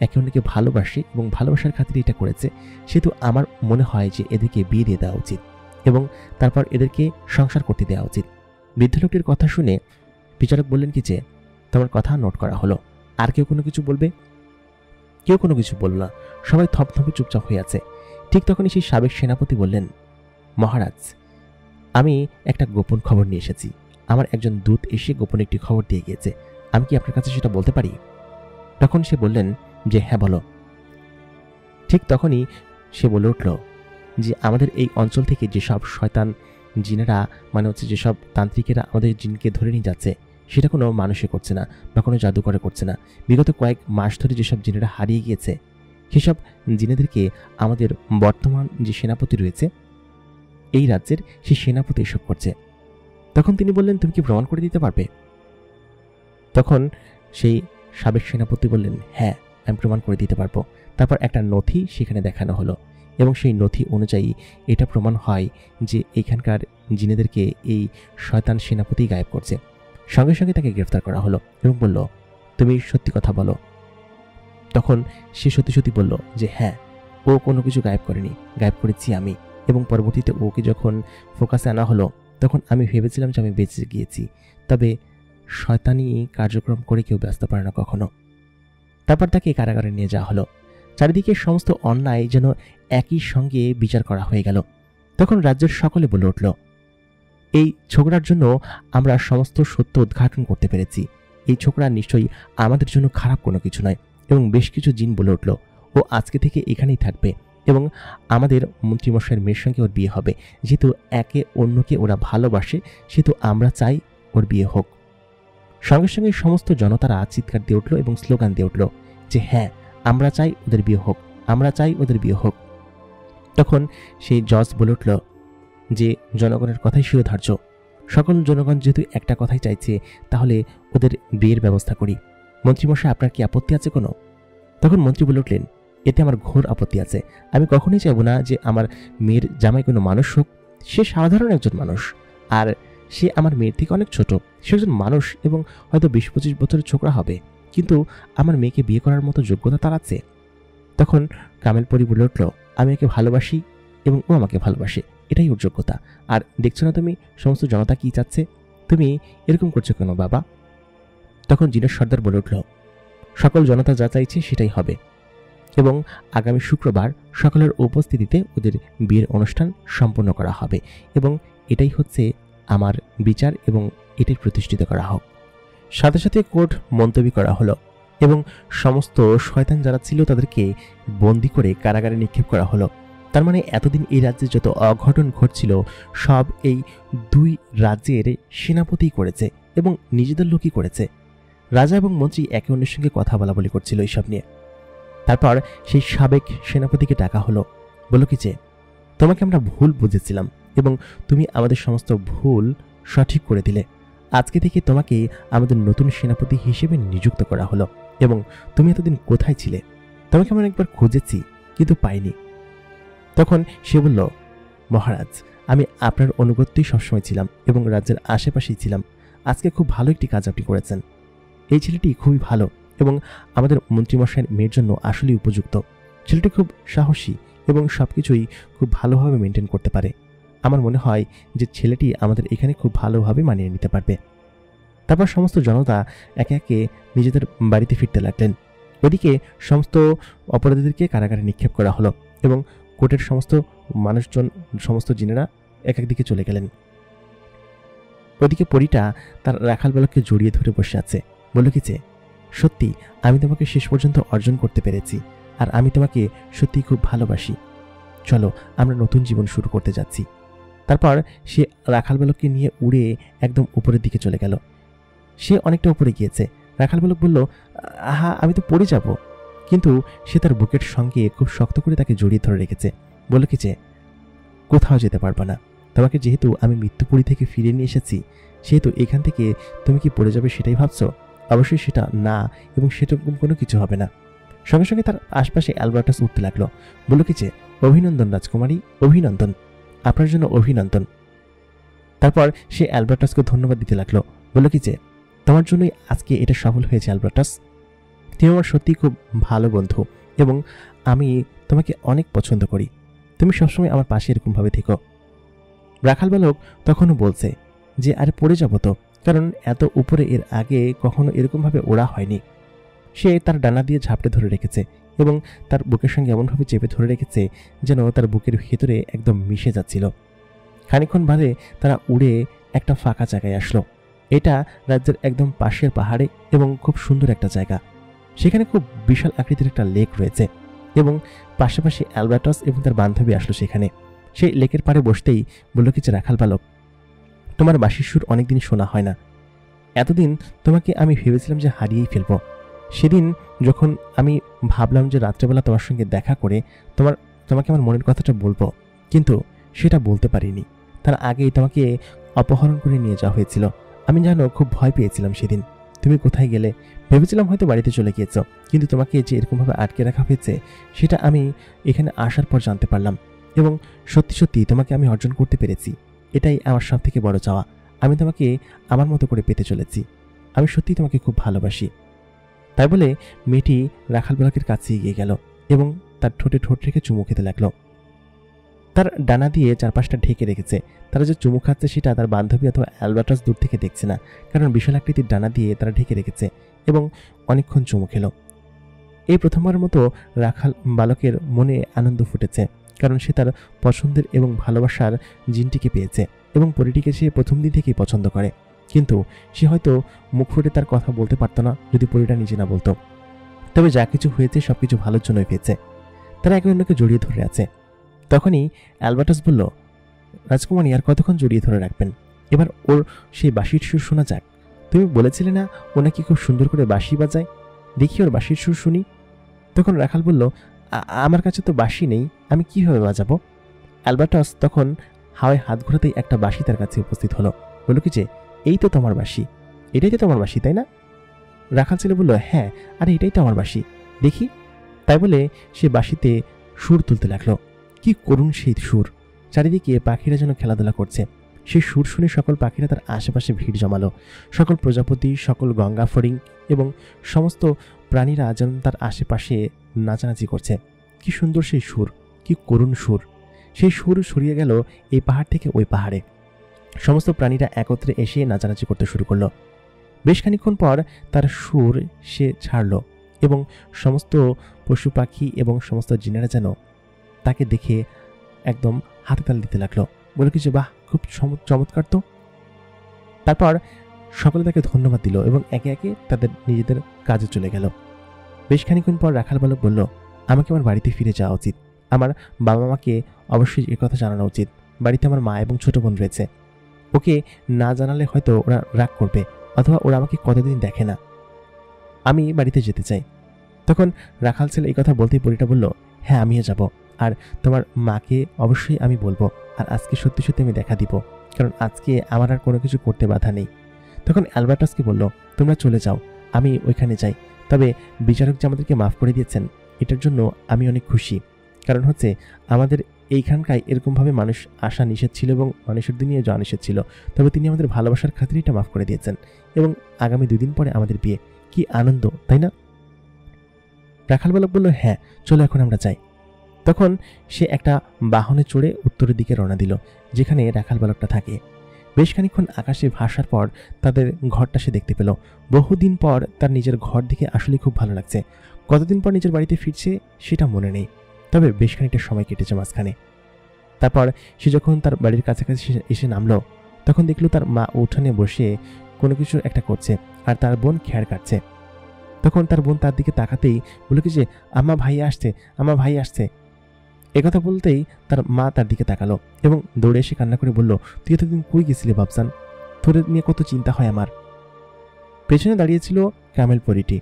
একে অন্যকে ভালোবাসে এবং ভালোবাসার খাতিরে এটা করেছে, সেহেতু আমার মনে হয় যে এদেরকে বিয়ে দিয়ে দেওয়া উচিত এবং তারপর এদেরকে সংসার করতে দেওয়া উচিত। বৃদ্ধ লোকটির কথা শুনে বিচারক বললেন কি যে তোমার কথা নোট করা হলো। আর কেউ কোনো কিছু বলবে? কেউ কোনো কিছু বলল না, সবাই থপথপে চুপচাপ হয়ে আছে। ঠিক তখনই সেই সাবেক সেনাপতি বললেন, মহারাজ, আমি একটা গোপন খবর নিয়ে এসেছি, আমার একজন দূত এসে গোপন একটি খবর দিয়ে গিয়েছে, আমি কি আপনার কাছে সেটা বলতে পারি? তখন সে বললেন যে হ্যাঁ বলো। ঠিক তখনই সে বলে উঠল যে আমাদের এই অঞ্চল থেকে যেসব শয়তান জিনেরা মানে হচ্ছে যেসব তান্ত্রিকেরা আমাদের জিনকে ধরে নিয়ে যাচ্ছে, সেটা কোনো মানুষে করছে না বা কোনো জাদুকরে করছে না। বিগত কয়েক মাস ধরে যেসব জিনেরা হারিয়ে গিয়েছে, সেসব জিনেদেরকে আমাদের বর্তমান যে সেনাপতি রয়েছে এই রাজ্যের, সেই সেনাপতি এসব করছে। তখন তিনি বললেন, তুমি কি প্রমাণ করে দিতে পারবে? তখন সেই সাবেক সেনাপতি বললেন, হ্যাঁ আমি প্রমাণ করে দিতে পারবো। তারপর একটা নথি সেখানে দেখানো হলো এবং সেই নথি অনুযায়ী এটা প্রমাণ হয় যে এখানকার জিনেদেরকে এই শয়তান সেনাপতি গায়েব করছে। সঙ্গে সঙ্গে তাকে গ্রেফতার করা হলো এবং বলল, তুমি সত্যি কথা বলো। তখন সে সত্যি সত্যি বলল যে হ্যাঁ, ও কোনো কিছু গায়েব করেনি, গায়েব করেছি আমি। এবং পরবর্তীতে ওকে যখন ফোকাসে আনা হলো তখন আমি ভেবেছিলাম যে আমি বেঁচে গিয়েছি, তবে শয়তানি কার্যক্রম করে কেউ ব্যস্ত পারে না কখনো। তারপর তাকে কারাগারে নিয়ে যাওয়া হলো। চারিদিকে সমস্ত অন্যায় যেন একই সঙ্গে বিচার করা হয়ে গেল। তখন রাজ্যের সকলে বলে উঠল, এই ছোকরার জন্য আমরা সমস্ত সত্য উদ্ঘাটন করতে পেরেছি। এই ছোকরা নিশ্চয়ই আমাদের জন্য খারাপ কোনো কিছু নয়। এবং বেশ কিছু জিন বলে উঠল, ও আজকে থেকে এখানেই থাকবে এবং আমাদের মন্ত্রীমশাইয়ের মেয়ের সঙ্গে ওর বিয়ে হবে। যেহেতু একে অন্যকে ওরা ভালোবাসে, সেহেতু আমরা চাই ওর বিয়ে হোক। সঙ্গে সঙ্গে সমস্ত জনতারা চিৎকার দিয়ে উঠল এবং স্লোগান দিয়ে উঠল যে হ্যাঁ, আমরা চাই ওদের বিয়ে হোক, আমরা চাই ওদের বিয়ে হোক। তখন সেই জজ বলে উঠল যে জনগণের কথাই শিরোধার্য। সকল জনগণ যেহেতু একটা কথাই চাইছে, তাহলে ওদের বিয়ের ব্যবস্থা করি। মন্ত্রীমশাই, আপনার কি আপত্তি আছে কোনো? তখন মন্ত্রী বলে উঠলেন, এতে আমার ঘোর আপত্তি আছে। আমি কখনোই চাইব না যে আমার মেয়ের জামাই কোনো মানুষ হোক। সে সাধারণ একজন মানুষ, আর সে আমার মেয়ের থেকে অনেক ছোট। সে একজন মানুষ এবং হয়তো 20-25 বছরের ছোকরা হবে, কিন্তু আমার মেয়েকে বিয়ে করার মতো যোগ্যতা তার আছে। তখন কামেল পরি বলে উঠল, আমি একে ভালোবাসি এবং ও আমাকে ভালোবাসে, এটাই ওর যোগ্যতা। আর দেখছো না তুমি সমস্ত জনতা কি চাচ্ছে? তুমি এরকম করছো কেন বাবা? তখন জিনের সর্দার বলে উঠল, সকল জনতা যা চাইছে সেটাই হবে এবং আগামী শুক্রবার সকলের উপস্থিতিতে ওদের বিয়ের অনুষ্ঠান সম্পন্ন করা হবে এবং এটাই হচ্ছে আমার বিচার এবং এটাই প্রতিষ্ঠিত করা হোক। সাথে সাথে কোর্ট মন্তব্য করা হলো এবং সমস্ত শয়তান যারা ছিল তাদেরকে বন্দি করে কারাগারে নিক্ষেপ করা হলো। তার মানে এতদিন এই রাজ্যে যত অঘটন ঘটছিল সব এই দুই রাজ্যের সেনাপতি করেছে এবং নিজেদের লোকই করেছে। রাজা এবং মন্ত্রী একে অন্যের সঙ্গে কথা বলা করছিল এইসব নিয়ে। তারপর সেই সাবেক সেনাপতিকে ডাকা হলো। বলল কি যে, তোমাকে আমরা ভুল বুঝেছিলাম এবং তুমি আমাদের সমস্ত ভুল সঠিক করে দিলে। আজকে থেকে তোমাকে আমাদের নতুন সেনাপতি হিসেবে নিযুক্ত করা হলো এবং তুমি এতদিন কোথায় ছিলে? তোমাকে আমরা একবার খুঁজেছি কিন্তু পাইনি। তখন সে বলল, মহারাজ, আমি আপনার অনুগত্যই সবসময় ছিলাম এবং রাজ্যের আশেপাশেই ছিলাম। আজকে খুব ভালো একটি কাজ আপনি করেছেন। এই ছেলেটি খুবই ভালো এবং আমাদের মন্ত্রীমশাইয়ের মেয়ের জন্য আসলেই উপযুক্ত। ছেলেটি খুব সাহসী এবং সবকিছুই খুব ভালোভাবে মেনটেন করতে পারে। আমার মনে হয় যে ছেলেটি আমাদের এখানে খুব ভালোভাবে মানিয়ে নিতে পারবে। তারপর সমস্ত জনতা একে একে নিজেদের বাড়িতে ফিরতে লাগলেন। ওদিকে সমস্ত অপরাধীদেরকে কারাগারে নিক্ষেপ করা হলো এবং কোর্টের সমস্ত মানুষজন, সমস্ত জিনেরা এক এক দিকে চলে গেলেন। ওদিকে পরীটা তার রাখাল বালককে জড়িয়ে ধরে বসে আছে। বলল কি যে, সত্যি আমি তোমাকে শেষ পর্যন্ত অর্জন করতে পেরেছি আর আমি তোমাকে সত্যি খুব ভালোবাসি। চলো আমরা নতুন জীবন শুরু করতে যাচ্ছি। তারপর সে রাখাল বালককে নিয়ে উড়ে একদম উপরের দিকে চলে গেল। সে অনেকটা উপরে গিয়েছে। রাখাল বালক বলল, আহা, আমি তো পড়ে যাব। কিন্তু সে তার বুকের সঙ্গে খুব শক্ত করে তাকে জড়িয়ে ধরে রেখেছে। বলল কি যে, কোথাও যেতে পারবা না। তোমাকে যেহেতু আমি মৃত্যুপুরী থেকে ফিরে নিয়ে এসেছি, সেহেতু এখান থেকে তুমি কি পড়ে যাবে সেটাই ভাবছো? অবশ্যই সেটা না, এবং সেরকম কোনো কিছু হবে না। সঙ্গে সঙ্গে তার আশপাশে অ্যালবার্টাস উঠতে লাগলো। বলল কি যে, অভিনন্দন রাজকুমারী, অভিনন্দন, আপনার জন্য অভিনন্দন। তারপর সে অ্যালবার্টাসকে ধন্যবাদ দিতে লাগলো। বলল কি যে, তোমার জন্যই আজকে এটা সফল হয়েছে অ্যালবার্টাস। তুমি আমার সত্যি খুব ভালো বন্ধু এবং আমি তোমাকে অনেক পছন্দ করি। তুমি সবসময় আমার পাশে এরকমভাবে থেকো। রাখাল বালক তখনও বলছে যে, আরে পড়ে যাবো তো, কারণ এত উপরে এর আগে কখনো এরকমভাবে ওড়া হয়নি। সে তার ডানা দিয়ে ঝাপটে ধরে রেখেছে এবং তার বুকের সঙ্গে এমনভাবে চেপে ধরে রেখেছে যেন তার বুকের ভেতরে একদম মিশে যাচ্ছিল। খানিকক্ষণ বাদে তারা উড়ে একটা ফাঁকা জায়গায় আসলো। এটা রাজ্যের একদম পাশের পাহাড়ে এবং খুব সুন্দর একটা জায়গা। সেখানে খুব বিশাল আকৃতির একটা লেক রয়েছে এবং পাশাপাশি অ্যালবার্টাস এবং তার বান্ধবী আসলো সেখানে। সেই লেকের পাড়ে বসতেই বলল কি যে, রাখাল বালক, তোমার বাঁশির সুর অনেকদিন শোনা হয় না। এতদিন তোমাকে আমি ভেবেছিলাম যে হারিয়েই ফেলবো। সেদিন যখন আমি ভাবলাম যে রাত্রেবেলা তোমার সঙ্গে দেখা করে তোমাকে আমার মনের কথাটা বলবো, কিন্তু সেটা বলতে পারিনি। তার আগেই তোমাকে অপহরণ করে নিয়ে যাওয়া হয়েছিল। আমি জানো খুব ভয় পেয়েছিলাম সেদিন, তুমি কোথায় গেলে? ভেবেছিলাম হয়তো বাড়িতে চলে গিয়েছ, কিন্তু তোমাকে যে এরকমভাবে আটকে রাখা হয়েছে সেটা আমি এখানে আসার পর জানতে পারলাম, এবং সত্যি সত্যি তোমাকে আমি অর্জন করতে পেরেছি। এটাই আমার সব থেকে বড় চাওয়া। আমি তোমাকে আমার মতো করে পেতে চলেছি। আমি সত্যিই তোমাকে খুব ভালোবাসি। তাই বলে মেয়েটি রাখাল বালকের কাছে এগিয়ে গেল এবং তার ঠোঁটে ঠোঁট রেখে চুমু খেতে লাগলো। তার ডানা দিয়ে চারপাশটা ঢেকে রেখেছে। তারা যে চুমু খাচ্ছে সেটা তার বান্ধবী অথবা অ্যালবার্টাস দূর থেকে দেখছে না, কারণ বিশাল আকৃতির ডানা দিয়ে তারা ঢেকে রেখেছে এবং অনেকক্ষণ চুমু খেলো। এই প্রথমবার মতো রাখাল বালকের মনে আনন্দ ফুটেছে, কারণ সে তার পছন্দের এবং ভালোবাসার জিনটিকে পেয়েছে এবং পরিটিকে সে প্রথম দিন থেকেই পছন্দ করে। কিন্তু সে হয়তো মুখ ফুটে তার কথা বলতে পারত না যদি পরিটা নিজে না বলতো। তবে যা কিছু হয়েছে সবকিছু ভালোর জন্যই হয়েছে। তারা একে অন্যকে জড়িয়ে ধরে আছে। তখনই অ্যালবার্টাস বলল, রাজকুমারী আর কতক্ষণ জড়িয়ে ধরে রাখবেন? এবার ওর সেই বাঁশির সুর শোনা যাক। তুমি বলেছিলে না ও নাকি খুব সুন্দর করে বাঁশি বাজায়, দেখি ওর বাঁশির সুর শুনি। তখন রাখাল বলল, আমার কাছে তো বাঁশি নেই, আমি কিভাবে বাজাবো? অ্যালবার্টাস তখন হাওয়ায় হাত ঘোরাতেই একটা বাঁশি তার কাছে উপস্থিত হলো। বলল কি যে, এই তো তোমার বাঁশি, এটাই তো তোমার বাঁশি, তাই না? রাখাল ছেলে বলল, হ্যাঁ, আরে এটাই তো আমার বাঁশি, দেখি। তাই বলে সে বাঁশিতে সুর তুলতে লাগলো। কি করুণ সেই সুর! চারিদিকে পাখিরা যেন খেলাধুলা করছে। সেই সুর শুনে সকল পাখিরা তার আশেপাশে ভিড় জমালো। সকল প্রজাপতি, সকল গঙ্গা ফড়িং এবং সমস্ত প্রাণীরা যেন তার আশেপাশে নাচানাচি করছে। কি সুন্দর সেই সুর, কি করুণ সুর! সেই সুর ছড়িয়ে গেল এই পাহাড় থেকে ওই পাহাড়ে। সমস্ত প্রাণীরা একত্রে এসে নাচানাচি করতে শুরু করলো। বেশ খানিকক্ষণ পর তার সুর সে ছাড়ল এবং সমস্ত পশু পাখি এবং সমস্ত জিনেরা যেন তাকে দেখে একদম হাতে তাল দিতে লাগলো। বলে কিছু, বাহ, খুব চমৎকার তো। তারপর সকলে তাকে ধন্যবাদ দিল এবং একে একে তাদের নিজেদের কাজে চলে গেল। বেশ খানিকক্ষণ পর রাখাল বালক বলল, আমাকে আমার বাড়িতে ফিরে যাওয়া উচিত। আমার বাবা মাকে অবশ্যই এ কথা জানানো উচিত। বাড়িতে আমার মা এবং ছোট বোন রয়েছে। ওকে না জানালে হয়তো ওরা রাগ করবে, অথবা ওরা আমাকে কতদিন দেখে না। আমি বাড়িতে যেতে চাই। তখন রাখাল ছেলে এই কথা বলতেই পরীটা বলল, হ্যাঁ, আমিও যাব, আর তোমার মাকে অবশ্যই আমি বলবো, আর আজকে সত্যি সত্যি আমি দেখা দিব, কারণ আজকে আমার আর কোনো কিছু করতে বাধা নেই। তখন অ্যালবার্টাসকে বলল, তোমরা চলে যাও, আমি ওইখানে যাই। তবে বিচারক যে আমাদেরকে মাফ করে দিয়েছেন এটার জন্য আমি অনেক খুশি, কারণ হচ্ছে আমাদের এইখানকায় এরকমভাবে মানুষ আসা নিষেধ ছিল এবং মানুষের দুনিয়ায় যাওয়া নিষেধ ছিল। তবে তিনি আমাদের ভালোবাসার খাতিরে এটা মাফ করে দিয়েছেন এবং আগামী 2 দিন পরে আমাদের বিয়ে। কি আনন্দ, তাই না? রাখাল বালক বলল, হ্যাঁ, চলো এখন আমরা যাই। তখন সে একটা বাহনে চড়ে উত্তরের দিকে রওনা দিল, যেখানে রাখাল বালকটা থাকে। বেশ খানিকক্ষণ আকাশে ভাসার পর তাদের ঘরটা সে দেখতে পেল। বহুদিন পর তার নিজের ঘর দেখে আসলে খুব ভালো লাগছে। কতদিন পর নিজের বাড়িতে ফিরছে সেটা মনে নেই, তবে বেশ খানিকটা সময় কেটেছে মাঝখানে। তারপর সে যখন তার বাড়ির কাছাকাছি এসে নামলো, তখন দেখলো তার মা উঠানে বসে কোনো কিছু একটা করছে আর তার বোন খ্যার কাটছে। তখন তার বোন তার দিকে তাকাতেই বলে কি যে, আম্মা, ভাই আসছে, আমার ভাই আসছে। একথা বলতেই তার মা তার দিকে তাকালো এবং দৌড়ে এসে কান্না করে বলল, তুই এতদিন কই গেছিলি বাবজান? তোর নিয়ে কত চিন্তা হয় আমার। পেছনে দাঁড়িয়েছিল কামেল পরীটি।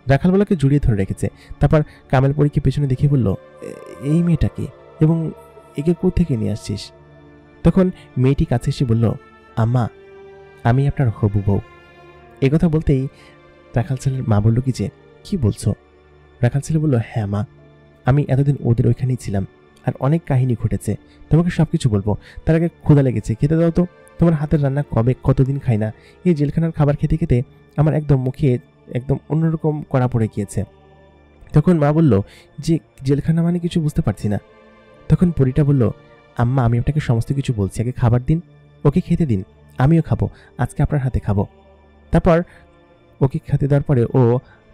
রাখাল বালককে জড়িয়ে ধরে রেখেছে। তারপর কামেল পরীকে পেছনে দেখে বলল, এই মেয়েটাকে এবং একে কোত্থেকে নিয়ে আসছিস? তখন মেয়েটি কাছে এসে বলল, আম্মা, আমি আপনার হবু বউ। একথা বলতেই রাখাল ছেলের মা বলল কি যে, কি বলছো? রাখাল ছেলে বলল, হ্যাঁ মা, আমি এতদিন ওদের ওইখানেই ছিলাম আর অনেক কাহিনী ঘটেছে, তোমাকে সবকিছু বলবো। তার আগে ক্ষুধা লেগেছে, খেতে দাও তো। তোমার হাতের রান্না কতদিন খাই না। এই জেলখানার খাবার খেতে খেতে আমার একদম মুখে একদম অন্যরকম কড়া পড়ে গিয়েছে। তখন মা বলল যে, জেলখানা মানে কিছু বুঝতে পারছি না। তখন পরীটা বলল, আম্মা, আমি আপনাকে সমস্ত কিছু বলছি, আগে খাবার দিন, ওকে খেতে দিন, আমিও খাবো, আজকে আপনার হাতে খাবো। তারপর ওকে খেতে দেওয়ার পরে ও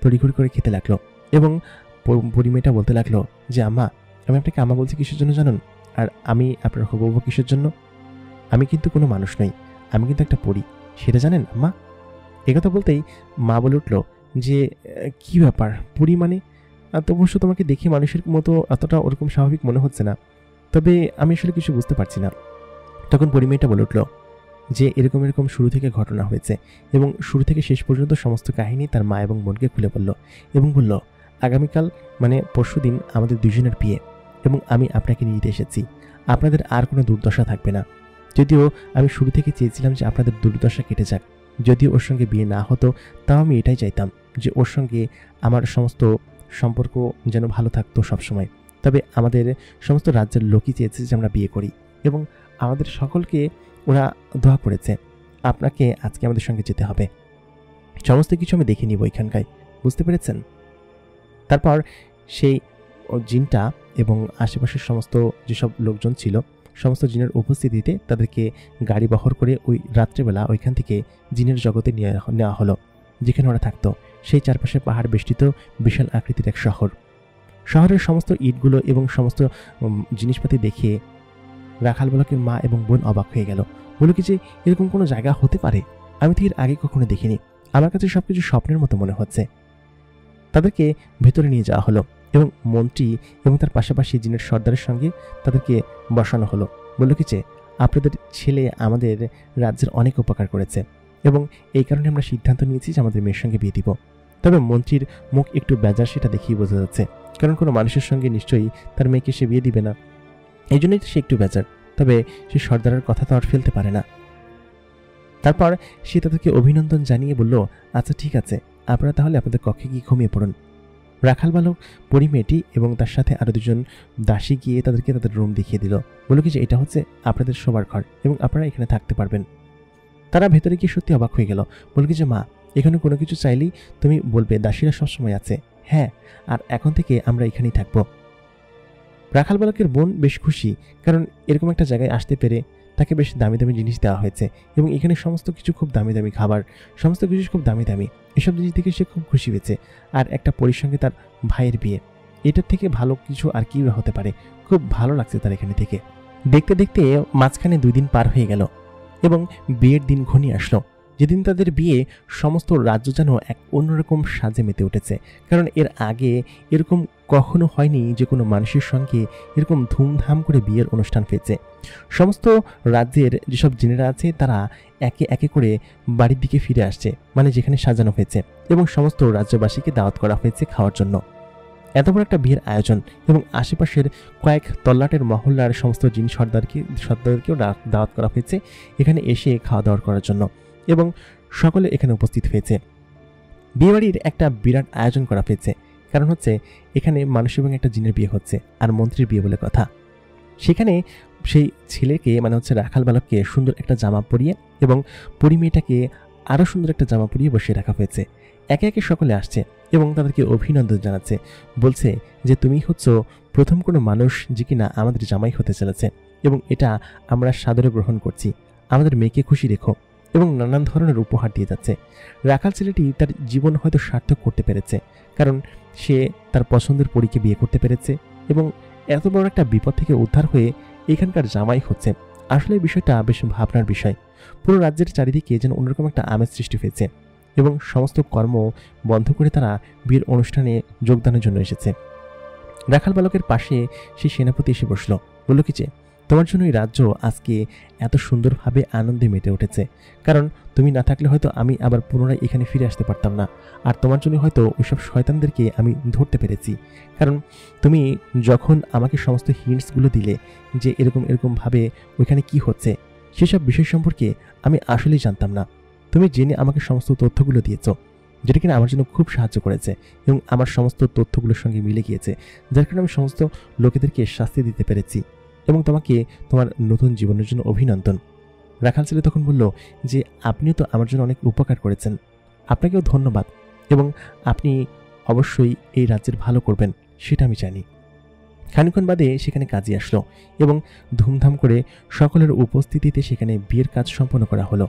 তড়িঘড়ি করে খেতে লাগলো এবং পরিমেয়েটা বলতে লাগলো যে, আম্মা, আমি আপনাকে আম্মা বলছি কিসের জন্য জানুন? আর আমি আপনার হবু বউ কিসের জন্য? আমি কিন্তু কোনো মানুষ নই, আমি কিন্তু একটা পরী, সেটা জানেন আম্মা? একথা বলতেই মা বলে উঠল যে, কি ব্যাপার, পরী মানে? অবশ্য তোমাকে দেখে মানুষের মতো এতটা ওরকম স্বাভাবিক মনে হচ্ছে না, তবে আমি আসলে কিছু বুঝতে পারছি না। তখন পরিমেয়েটা বলে উঠল যে, এরকম এরকম শুরু থেকে ঘটনা হয়েছে এবং শুরু থেকে শেষ পর্যন্ত সমস্ত কাহিনী তার মা এবং বোনকে খুলে বলল এবং বলল, আগামীকাল মানে পরশুদিন আমাদের দুজনের বিয়ে এবং আমি আপনাকে নিতে এসেছি। আপনাদের আর কোনো দুর্দশা থাকবে না। যদিও আমি শুরু থেকে চেয়েছিলাম যে আপনাদের দুর্দশা কেটে যাক, যদিও ওর সঙ্গে বিয়ে না হতো, তাও আমি এটাই চাইতাম যে ওর সঙ্গে আমার সমস্ত সম্পর্ক যেন ভালো থাকতো সবসময়। তবে আমাদের সমস্ত রাজ্যের লোকই চেয়েছে যে আমরা বিয়ে করি, এবং আমাদের সকলকে ওরা দোয়া করেছে আপনাকে আজকে আমাদের সঙ্গে যেতে হবে। সমস্ত কিছু আমি দেখে নিব এখানকায়, বুঝতে পেরেছেন? তারপর সেই জিনটা এবং আশেপাশের সমস্ত যেসব লোকজন ছিল, সমস্ত জিনের উপস্থিতিতে তাদেরকে গাড়ি বহর করে ওই রাত্রেবেলা ওইখান থেকে জিনের জগতে নেওয়া হলো, যেখানে ওরা থাকতো। সেই চারপাশে পাহাড় বেষ্টিত বিশাল আকৃতির এক শহর। শহরের সমস্ত ইটগুলো এবং সমস্ত জিনিসপাতি দেখে রাখাল বালকের মা এবং বোন অবাক হয়ে গেল। বলল কি যে এরকম কোনো জায়গা হতে পারে? আমি তো এর আগে কখনো দেখিনি, আমার কাছে সবকিছু স্বপ্নের মতো মনে হচ্ছে। তাদেরকে ভেতরে নিয়ে যাওয়া হলো এবং মন্ত্রী এবং তার পাশাপাশি জিনের সর্দারের সঙ্গে তাদেরকে বসানো হলো। বলল কি যে আপনাদের ছেলে আমাদের রাজ্যের অনেক উপকার করেছে এবং এই কারণে আমরা সিদ্ধান্ত নিয়েছি যে আমাদের মেয়ের সঙ্গে বিয়ে দিব। তবে মন্ত্রীর মুখ একটু বেজার, সেটা দেখেই বোঝা যাচ্ছে, কারণ কোনো মানুষের সঙ্গে নিশ্চয়ই তার মেয়েকে সে বিয়ে দিবে না, এই জন্যই সে একটু বেজার। তবে সে সর্দারের কথা তো আর ফেলতে পারে না। তারপর সে তাদেরকে অভিনন্দন জানিয়ে বলল, আচ্ছা ঠিক আছে, আপনারা তাহলে আপনাদের কক্ষে গিয়ে ঘুমিয়ে পড়ুন। রাখাল বালক পরিমেয়েটি এবং তার সাথে আরো দুজন দাসী গিয়ে তাদেরকে তাদের রুম দেখিয়ে দিল। বলল কি যে এটা হচ্ছে আপনাদের শোবার ঘর এবং আপনারা এখানে থাকতে পারবেন। তারা ভেতরে গিয়ে সত্যি অবাক হয়ে গেল। বলল কি যে মা, এখানে কোনো কিছু চাইলেই তুমি বলবে, দাসীরা সবসময় আছে। হ্যাঁ, আর এখন থেকে আমরা এখানেই থাকবো। রাখাল বালকের বোন বেশ খুশি, কারণ এরকম একটা জায়গায় আসতে পেরে তাকে বেশ দামি দামি জিনিস দেওয়া হয়েছে এবং এখানে সমস্ত কিছু খুব দামি দামি খাবার, সমস্ত কিছু খুব দামি দামি, এসব জিনিস দেখে সে খুব খুশি হয়েছে। আর একটা পরীর সঙ্গে তার ভাইয়ের বিয়ে, এটার থেকে ভালো কিছু আর কি হতে পারে। খুব ভালো লাগছে তার এখানে থেকে। দেখতে দেখতে মাঝখানে 2 দিন পার হয়ে গেল এবং বিয়ের দিন ঘনিয়ে আসলো। যেদিন তাদের বিয়ে, সমস্ত রাজ্য যেন এক অন্যরকম সাজে মেতে উঠেছে, কারণ এর আগে এরকম কখনো হয়নি যে কোনো মানুষের সঙ্গে এরকম ধুমধাম করে বিয়ের অনুষ্ঠান হয়েছে। সমস্ত রাজ্যের যেসব জিনেরা আছে তারা একে একে করে বাড়ির দিকে ফিরে আসছে, মানে যেখানে সাজানো হয়েছে, এবং সমস্ত রাজ্যবাসীকে দাওয়াত করা হয়েছে খাওয়ার জন্য। এত বড় একটা বিয়ের আয়োজন এবং আশেপাশের কয়েক তল্লাটের মহল্লার সমস্ত জিন সর্দারকেও দাওয়াত করা হয়েছে এখানে এসে খাওয়া দাওয়া করার জন্য, এবং সকলে এখানে উপস্থিত হয়েছে। বিয়েবাড়ির একটা বিরাট আয়োজন করা হয়েছে, কারণ হচ্ছে এখানে মানুষ এবং একটা জিনের বিয়ে হচ্ছে, আর মন্ত্রীর বিয়ে বলে কথা। সেখানে সেই ছেলেকে, মানে হচ্ছে রাখাল বালককে, সুন্দর একটা জামা পরিয়ে এবং পরিমেয়েটাকে আরও সুন্দর একটা জামা পরিয়ে বসিয়ে রাখা হয়েছে। একে একে সকলে আসছে এবং তাদেরকে অভিনন্দন জানাচ্ছে, বলছে যে তুমি হচ্ছ প্রথম কোনো মানুষ যে কিনা আমাদের জামাই হতে চলেছে, এবং এটা আমরা সাদরে গ্রহণ করছি। আমাদের মেয়েকে খুশি রেখো, এবং নানান ধরনের উপহার দিয়ে যাচ্ছে। রাখাল ছেলেটি তার জীবন হয়তো সার্থক করতে পেরেছে, কারণ সে তার পছন্দের পরীকে বিয়ে করতে পেরেছে এবং এত বড় একটা বিপদ থেকে উদ্ধার হয়ে এখানকার জামাই হচ্ছে। আসলে বিষয়টা বেশ ভাবনার বিষয়। পুরো রাজ্যের চারিদিকে যেন অন্যরকম একটা আমেজ সৃষ্টি হয়েছে এবং সমস্ত কর্ম বন্ধ করে তারা বিয়ের অনুষ্ঠানে যোগদানের জন্য এসেছে। রাখাল বালকের পাশে সেই সেনাপতি এসে বসলো। বলল কি যে তোমার জন্য এই রাজ্য আজকে এত সুন্দরভাবে আনন্দে মেতে উঠেছে, কারণ তুমি না থাকলে হয়তো আমি আবার পুনরায় এখানে ফিরে আসতে পারতাম না। আর তোমার জন্য হয়তো ওইসব শয়তানদেরকে আমি ধরতে পেরেছি, কারণ তুমি যখন আমাকে সমস্ত হিন্টসগুলো দিলে যে এরকমভাবে ওইখানে কি হচ্ছে, সেসব বিষয় সম্পর্কে আমি আসলেই জানতাম না। তুমি জেনে আমাকে সমস্ত তথ্যগুলো দিয়েছ, যেটা কিনা আমার জন্য খুব সাহায্য করেছে এবং আমার সমস্ত তথ্যগুলোর সঙ্গে মিলে গিয়েছে, যার কারণে আমি সমস্ত লোকেদেরকে শাস্তি দিতে পেরেছি এবং তোমাকে তোমার নতুন জীবনের জন্য অভিনন্দন। রাখাল ছেলে তখন বলল যে আপনিও তো আমার জন্য অনেক উপকার করেছেন, আপনাকেও ধন্যবাদ, এবং আপনি অবশ্যই এই রাজ্যের ভালো করবেন সেটা আমি জানি। খানিকক্ষণ বাদে সেখানে কাজী আসলো এবং ধুমধাম করে সকলের উপস্থিতিতে সেখানে বিয়ের কাজ সম্পন্ন করা হলো।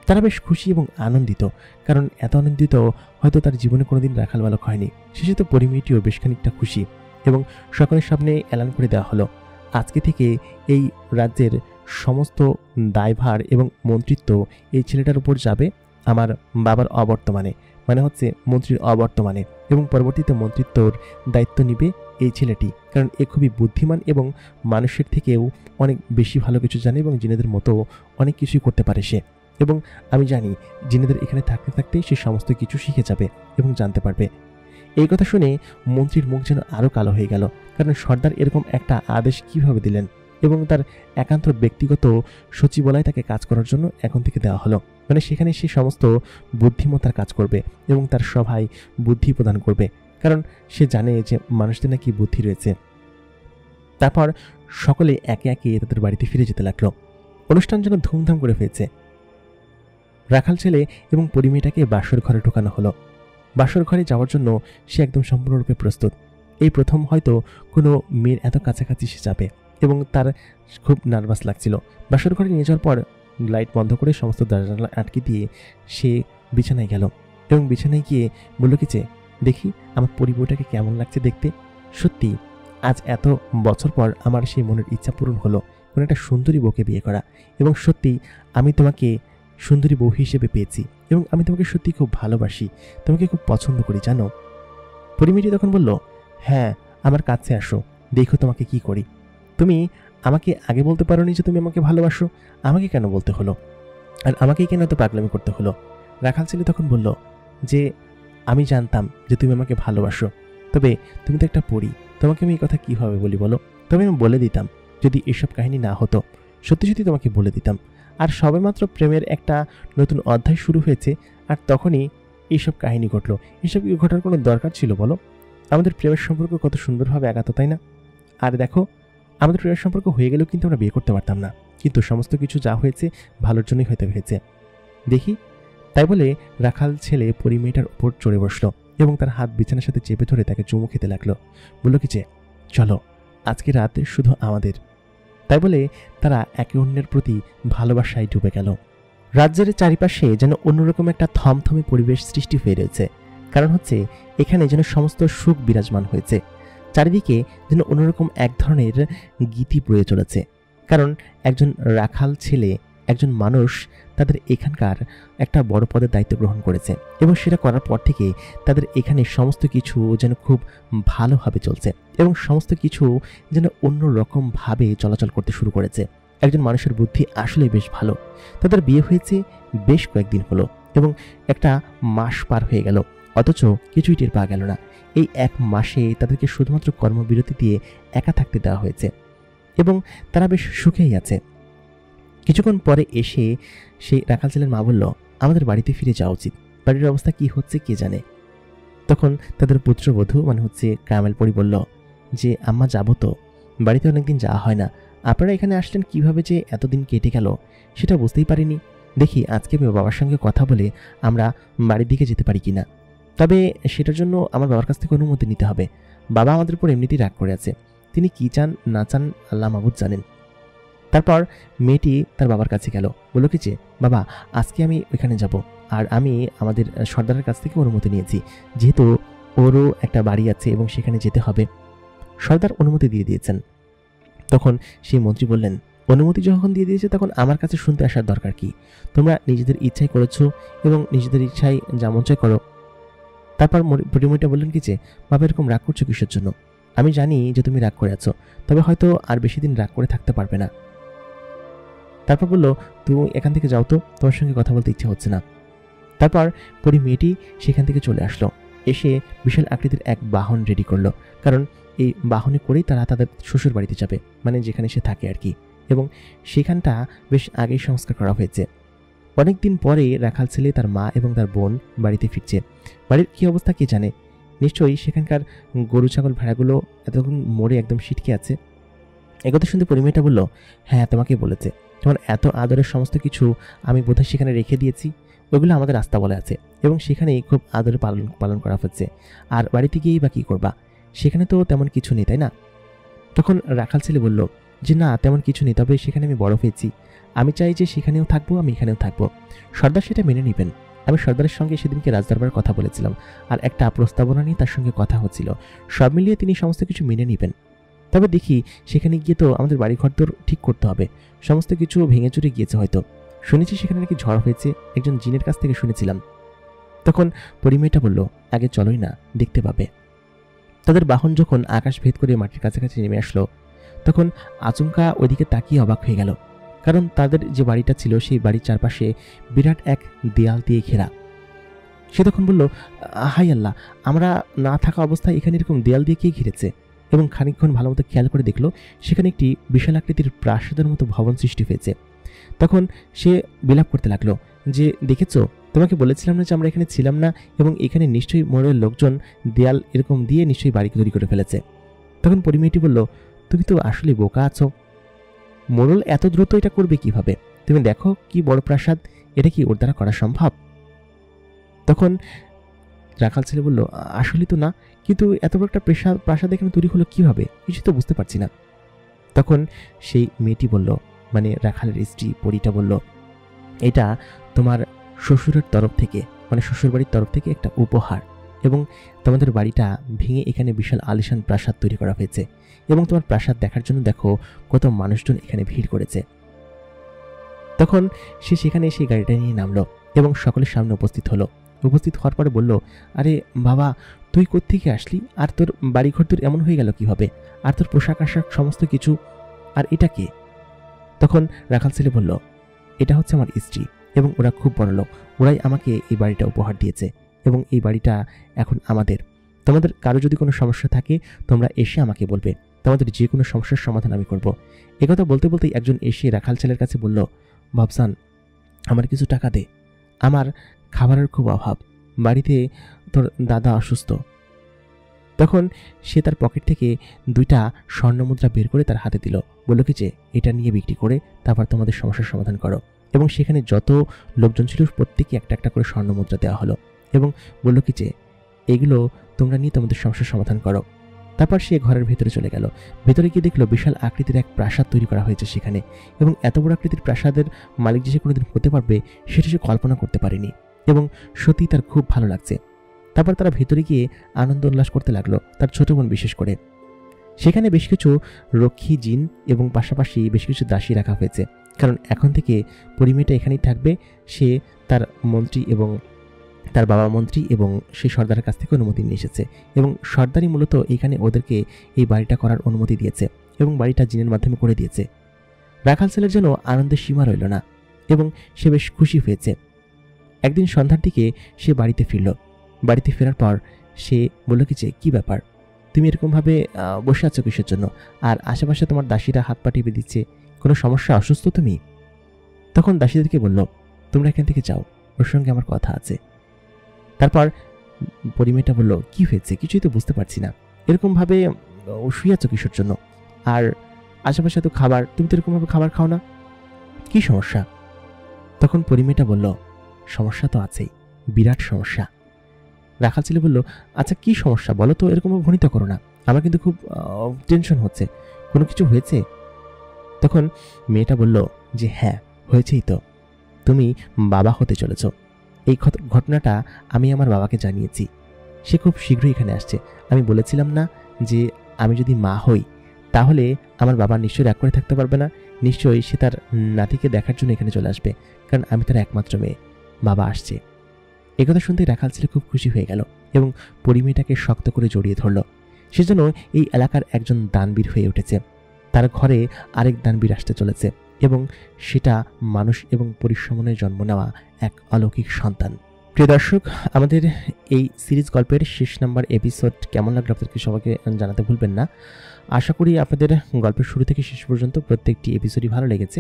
তারা বেশ খুশি এবং আনন্দিত, কারণ এত আনন্দিত হয়তো তার জীবনে কোনোদিন রাখাল বালক হয়নি। শেষে তো পরিমেয়টিও বেশ খানিকটা খুশি এবং সকলের সামনে এলান করে দেওয়া হলো, আজকে থেকে এই রাজ্যের সমস্ত দায়ভার এবং মন্ত্রিত্ব এই ছেলেটার উপর যাবে আমার বাবার অবর্তমানে, মানে হচ্ছে মন্ত্রীর অবর্তমানে, এবং পরবর্তীতে মন্ত্রিত্বর দায়িত্ব নিবে এই ছেলেটি, কারণ এ খুবই বুদ্ধিমান এবং মানুষের থেকেও অনেক বেশি ভালো কিছু জানে এবং জিনেদের মতো অনেক কিছুই করতে পারে সে। এবং আমি জানি জিনেদের এখানে থাকতে থাকতেই সে সমস্ত কিছু শিখে যাবে এবং জানতে পারবে। এই কথা শুনে মন্ত্রীর মুখ যেন আরও কালো হয়ে গেল, কারণ সর্দার এরকম একটা আদেশ কিভাবে দিলেন এবং তার একান্ত ব্যক্তিগত সচিবালয়ে তাকে কাজ করার জন্য এখন থেকে দেওয়া হলো। মানে সেখানে সে সমস্ত বুদ্ধিমত্তার কাজ করবে এবং তার সভায় বুদ্ধি প্রদান করবে, কারণ সে জানে যে মানুষদের নাকি বুদ্ধি রয়েছে। তারপর সকলে একে একে তাদের বাড়িতে ফিরে যেতে লাগলো। অনুষ্ঠান যেন ধুমধাম করে ফেলছে। রাখাল ছেলে এবং পরিমেয়েটাকে বাসর ঘরে ঢোকানো হলো। বাসর ঘরে যাওয়ার জন্য সে একদম সম্পূর্ণরূপে প্রস্তুত। এই প্রথম হয়তো কোনো মেয়ের এত কাছাকাছি সে যাবে এবং তার খুব নার্ভাস লাগছিল। বাসর ঘরে নিয়ে যাওয়ার পর লাইট বন্ধ করে সমস্ত দরজা আটকে দিয়ে সে বিছানায় গেল এবং বিছানায় গিয়ে বলল কি যে, দেখি আমার পরিবউটাকে কেমন লাগছে দেখতে। সত্যি আজ এত বছর পর আমার সেই মনের ইচ্ছা পূরণ হলো, কোনো একটা সুন্দরী বউকে বিয়ে করা। এবং সত্যি আমি তোমাকে সুন্দরী বউ হিসেবে পেয়েছি এবং আমি তোমাকে সত্যি খুব ভালোবাসি, তোমাকে খুব পছন্দ করি জানো। পরিমেয়েটি তখন বলল, হ্যাঁ আমার কাছে আসো, দেখো তোমাকে কি করি। তুমি আমাকে আগে বলতে পারোনি যে তুমি আমাকে ভালোবাসো, আমাকে কেন বলতে হলো, আর আমাকেই কেন এত পাগলামি করতে হলো? রাখাল ছেলে তখন বলল যে, আমি জানতাম যে তুমি আমাকে ভালোবাসো, তবে তুমি তো একটা পরী, তোমাকে আমি এই কথা কীভাবে বলি বলো? তবে আমি বলে দিতাম যদি এসব কাহিনী না হতো, সত্যি সত্যি তোমাকে বলে দিতাম। আর সবেমাত্র প্রেমের একটা নতুন অধ্যায় শুরু হয়েছে আর তখনই এইসব কাহিনী ঘটলো। এসব কি ঘটার কোনো দরকার ছিল বলো? আমাদের প্রেমের সম্পর্ক কত সুন্দরভাবে আগাতো, তাই না? আর দেখো, আমাদের প্রেমের সম্পর্ক হয়ে গেলেও কিন্তু আমরা বিয়ে করতে পারতাম না, কিন্তু সমস্ত কিছু যা হয়েছে ভালোর জন্যই হয়তো হয়েছে। দেখি, তাই বলে রাখাল ছেলে পরিমেয়েটার উপর চড়ে বসলো এবং তার হাত বিছানার সাথে চেপে ধরে তাকে চুমু খেতে লাগলো। বলল কি যে, চলো আজকে রাত শুধু আমাদের। তাই বলে তারা একে অন্যের প্রতি ভালোবাসায় ডুবে গেল। রাজ্যের চারিপাশে যেন অন্যরকম একটা থমথমে পরিবেশ সৃষ্টি হয়ে রয়েছে, কারণ হচ্ছে এখানে যেন সমস্ত সুখ বিরাজমান হয়েছে। চারিদিকে যেন অন্যরকম এক ধরনের গীতি বয়ে চলেছে, কারণ একজন রাখাল ছেলে, একজন মানুষ তাদের এখানকার একটা বড় পদের দায়িত্ব গ্রহণ করেছে এবং সেটা করার পর থেকে তাদের এখানে সমস্ত কিছু যেন খুব ভালোভাবে চলছে এবং সমস্ত কিছু যেন অন্যরকমভাবে চলাচল করতে শুরু করেছে। একজন মানুষের বুদ্ধি আসলেই বেশ ভালো। তাদের বিয়ে হয়েছে বেশ কয়েকদিন হলো এবং একটা মাস পার হয়ে গেল, অথচ কিছুই টের পাওয়া গেল না। এই এক মাসে তাদেরকে শুধুমাত্র কর্মবিরতি দিয়ে একা থাকতে দেওয়া হয়েছে এবং তারা বেশ সুখেই আছে। কিছুক্ষণ পরে এসে সেই রাখাল ছেলের মা বলল, আমাদের বাড়িতে ফিরে যাওয়া উচিত, বাড়ির অবস্থা কি হচ্ছে কে জানে। তখন তাদের পুত্রবধূ মানে হচ্ছে কামেল পরি বলল যে, আম্মা যাবো তো, বাড়িতে অনেকদিন যাওয়া হয় না, আপনারা এখানে আসলেন কিভাবে যে এতদিন কেটে গেল সেটা বুঝতেই পারিনি। দেখি আজকে আমি বাবার সঙ্গে কথা বলে আমরা বাড়ির দিকে যেতে পারি কিনা, তবে সেটার জন্য আমার বাবার কাছ থেকে অনুমতি নিতে হবে। বাবা আমাদের উপর এমনিতেই রাগ করে আছে, তিনি কি চান না চান আল্লাহ মাহবুদ জানেন। তারপর মেয়েটি তার বাবার কাছে গেল, বলল কি যে, বাবা আজকে আমি ওইখানে যাব, আর আমি আমাদের সর্দারের কাছ থেকে অনুমতি নিয়েছি, যেহেতু ওরও একটা বাড়ি আছে এবং সেখানে যেতে হবে। সর্দার অনুমতি দিয়ে দিয়েছেন। তখন সেই মন্ত্রী বললেন, অনুমতি যখন দিয়ে দিয়েছে তখন আমার কাছে শুনতে আসার দরকার কি? তোমরা নিজেদের ইচ্ছাই করেছো এবং নিজেদের ইচ্ছাই যা মন চায় করো। তারপর পরিমণিটা বললেন কি যে, বাবা এরকম রাগ করছো কিসের জন্য? আমি জানি যে তুমি রাগ করে আছো, তবে হয়তো আর বেশি দিন রাগ করে থাকতে পারবে না। তারপর বলল, তুমি এখান থেকে যাও তো, তোমার সঙ্গে কথা বলতে ইচ্ছে হচ্ছে না। তারপর পরি মেয়েটি সেখান থেকে চলে আসলো, এসে বিশাল আকৃতির এক বাহন রেডি করলো, কারণ এই বাহনে করেই তারা তাদের শ্বশুর বাড়িতে যাবে, মানে যেখানে সে থাকে আর কি। এবং সেখানটা বেশ আগেই সংস্কার করা হয়েছে। অনেকদিন পরে রাখাল ছেলে, তার মা এবং তার বোন বাড়িতে ফিরছে। বাড়ির কি অবস্থা কে জানে, নিশ্চয়ই সেখানকার গরু ছাগল ভেড়াগুলো এতক্ষণ মরে একদম সিটকে আছে। একথা শুনতে পরিমেয়েটা বলল, হ্যাঁ তোমাকে বলেছে, তোমার এত আদরের সমস্ত কিছু আমি বোধহয় সেখানে রেখে দিয়েছি, ওইগুলো আমাদের রাস্তা বলে আছে এবং সেখানেই খুব আদরে পালন করা হচ্ছে। আর বাড়িতে গিয়েই বা কী করবা, সেখানে তো তেমন কিছু নেই তাই না? তখন রাখাল ছেলে বলল যে, না তেমন কিছু নেই, তবে সেখানে আমি বড় হয়েছি, আমি চাই যে সেখানেও থাকবো, আমি এখানেও থাকবো। সর্দার সেটা মেনে নেবেন। আমি সর্দারের সঙ্গে সেদিনকে রাজদরবারের কথা বলেছিলাম আর একটা প্রস্তাবনা নিয়ে তার সঙ্গে কথা হচ্ছিল, সব মিলিয়ে তিনি সমস্ত কিছু মেনে নেবেন। তবে দেখি সেখানে গিয়ে তো আমাদের বাড়িঘর তো ঠিক করতে হবে, সমস্ত কিছু ভেঙে চুরে গিয়েছে হয়তো, শুনেছি সেখানে নাকি ঝড় হয়েছে, একজন জিনের কাছ থেকে শুনেছিলাম। তখন পরিমেয়েটা বলল, আগে চলোই না, দেখতে পাবে। তাদের বাহন যখন আকাশ ভেদ করে মাটির কাছাকাছি নেমে আসলো, তখন আচমকা ওইদিকে তাকিয়ে অবাক হয়ে গেল, কারণ তাদের যে বাড়িটা ছিল সেই বাড়ির চারপাশে বিরাট এক দেয়াল দিয়ে ঘেরা। সে তখন বলল, হাই আল্লাহ, আমরা না থাকা অবস্থায় এখানে এরকম দেয়াল দিয়ে কে ঘিরেছে? এবং খানিকক্ষণ ভালোমতো খেয়াল করে দেখলো সেখানে একটি বিশাল আকৃতির প্রাসাদের মতো ভবন সৃষ্টি হয়েছে। তখন সে বিলাপ করতে লাগলো যে, দেখেছো, তোমাকে বলেছিলাম না যে আমরা এখানে ছিলাম না, এবং এখানে নিশ্চয়ই মোড়ের লোকজন দেয়াল এরকম দিয়ে নিশ্চয়ই বাড়ি তৈরি করে ফেলেছে। তখন পরিমেয়টি বলল, তুমি তো আসলে বোকা আছো, মোড়ল এত দ্রুত এটা করবে কিভাবে? তুমি দেখো কি বড় প্রাসাদ, এটা কি ওর দ্বারা করা সম্ভব? তখন রাখাল ছেলে বলল, আসলে তো না, কিন্তু এত বড় একটা প্রাসাদ এখানে তৈরি হলো কিভাবে, কিছু তো বুঝতে পারছি না। তখন সেই মেয়েটি বলল, মানে রাখালের স্ত্রী পরীটা বলল, এটা তোমার শ্বশুরের তরফ থেকে, মানে শ্বশুরবাড়ির তরফ থেকে একটা উপহার, এবং তোমাদের বাড়িটা ভেঙে এখানে বিশাল আলিশান প্রাসাদ তৈরি করা হয়েছে, এবং তোমার প্রাসাদ দেখার জন্য দেখো কত মানুষজন এখানে ভিড় করেছে। তখন সে সেখানে সেই গাড়িটা নিয়ে নামলো এবং সকলের সামনে উপস্থিত হলো। উপস্থিত হওয়ার পরে বলল, আরে বাবা, তুই কোত্থেকে আসলি, আর তোর বাড়িঘর তোর এমন হয়ে গেল কিভাবে, আর তোর পোশাক আশাক সমস্ত কিছু, আর এটা কে? তখন রাখাল ছেলে বলল, এটা হচ্ছে আমার স্ত্রী, এবং ওরা খুব বড় লোক, ওরাই আমাকে এই বাড়িটা উপহার দিয়েছে, এবং এই বাড়িটা এখন আমাদের। তোমাদের কারো যদি কোনো সমস্যা থাকে তোমরা এসে আমাকে বলবে, তোমাদের যে কোনো সমস্যার সমাধান আমি করব। একথা বলতে বলতেই একজন এসে রাখাল ছেলের কাছে বলল, বাবসান, আমার কিছু টাকা দে, আমার খাবারের খুব অভাব, বাড়িতে তোর দাদা অসুস্থ। তখন সে তার পকেট থেকে 2টা স্বর্ণমুদ্রা বের করে তার হাতে দিল, বলল কি যে, এটা নিয়ে বিক্রি করে তারপর তোমাদের সমস্যার সমাধান করো। এবং সেখানে যত লোকজন ছিল প্রত্যেকে একটা একটা করে স্বর্ণমুদ্রা দেওয়া হলো, এবং বলল কি যে, এগুলো তোমরা নিয়ে তোমাদের সমস্যার সমাধান করো। তারপর সে ঘরের ভেতরে চলে গেল। ভেতরে গিয়ে দেখলো বিশাল আকৃতির এক প্রাসাদ তৈরি করা হয়েছে সেখানে, এবং এত বড় আকৃতির প্রাসাদের মালিক যে সে কোনোদিন হতে পারবে সেটা সে কল্পনা করতে পারেনি, এবং সত্যি তার খুব ভালো লাগছে। তারপর তারা ভেতরে গিয়ে আনন্দ উল্লাস করতে লাগলো, তার ছোট বোন বিশেষ করে। সেখানে বেশ কিছু রক্ষী জিন এবং পাশাপাশি বেশ কিছু দাসী রাখা হয়েছে, কারণ এখন থেকে পরিমেয়টা এখানেই থাকবে। সে তার মন্ত্রী এবং তার বাবা মন্ত্রী এবং সেই সর্দারের কাছ থেকে অনুমতি নিয়ে এসেছে, এবং সর্দারই মূলত এখানে ওদেরকে এই বাড়িটা করার অনুমতি দিয়েছে, এবং বাড়িটা জিনের মাধ্যমে করে দিয়েছে। রাখাল ছেলের যেন আনন্দের সীমা রইল না, এবং সে বেশ খুশি হয়েছে। একদিন সন্ধ্যার দিকে সে বাড়িতে ফিরল। বাড়িতে ফেরার পর সে বলল কি যে, কী ব্যাপার, তুমি এরকমভাবে বসে আছো কিসের জন্য, আর আশেপাশে তোমার দাসীরা হাত পা টিপে দিচ্ছে, কোনো সমস্যা, অসুস্থ তুমি? তখন দাসীদেরকে বলল, তোমরা এখান থেকে যাও, ওর সঙ্গে আমার কথা আছে। তারপর পরিমেয়টা বলল, কি হয়েছে, কিছুই তো বুঝতে পারছি না, এরকমভাবে শুয়ে আছো কিসের জন্য, আর আশেপাশে তো খাবার, তুমি তো এরকমভাবে খাবার খাও না, কি সমস্যা? তখন পরিমেয়টা বলল, সমস্যা তো আছেই, বিরাট সমস্যা। রাখাল ছেলে বলল, আচ্ছা কি সমস্যা বলো তো, এরকম ভনিত করো না, আমার কিন্তু খুব টেনশন হচ্ছে, কোনো কিছু হয়েছে? তখন মেয়েটা বলল যে, হ্যাঁ হয়েছেই তো, তুমি বাবা হতে চলেছ। এই ঘটনাটা আমি আমার বাবাকে জানিয়েছি, সে খুব শীঘ্রই এখানে আসছে। আমি বলেছিলাম না যে আমি যদি মা হই তাহলে আমার বাবা নিশ্চয়ই রাগ করে থাকতে পারবে না, নিশ্চয়ই সে তার নাতিকে দেখার জন্য এখানে চলে আসবে, কারণ আমি তার একমাত্র মেয়ে। বাবা আসছে। একথা শুনতে রাখাল ছেলে খুব খুশি হয়ে গেল এবং পরিমেয়টাকে শক্ত করে জড়িয়ে ধরল। সেজন্য এই এলাকার একজন দানবীর হয়ে উঠেছে। তার ঘরে আরেক দানবীর আসতে চলেছে, এবং সেটা মানুষ এবং পরিশ্রমণে জন্ম নেওয়া এক অলৌকিক সন্তান। প্রিয় দর্শক, আমাদের এই সিরিজ গল্পের শেষ নাম্বার এপিসোড কেমন লাগলো আপনাদেরকে সবাইকে জানাতে ভুলবেন না। আশা করি আপনাদের গল্পের শুরু থেকে শেষ পর্যন্ত প্রত্যেকটি এপিসোডই ভালো লেগেছে,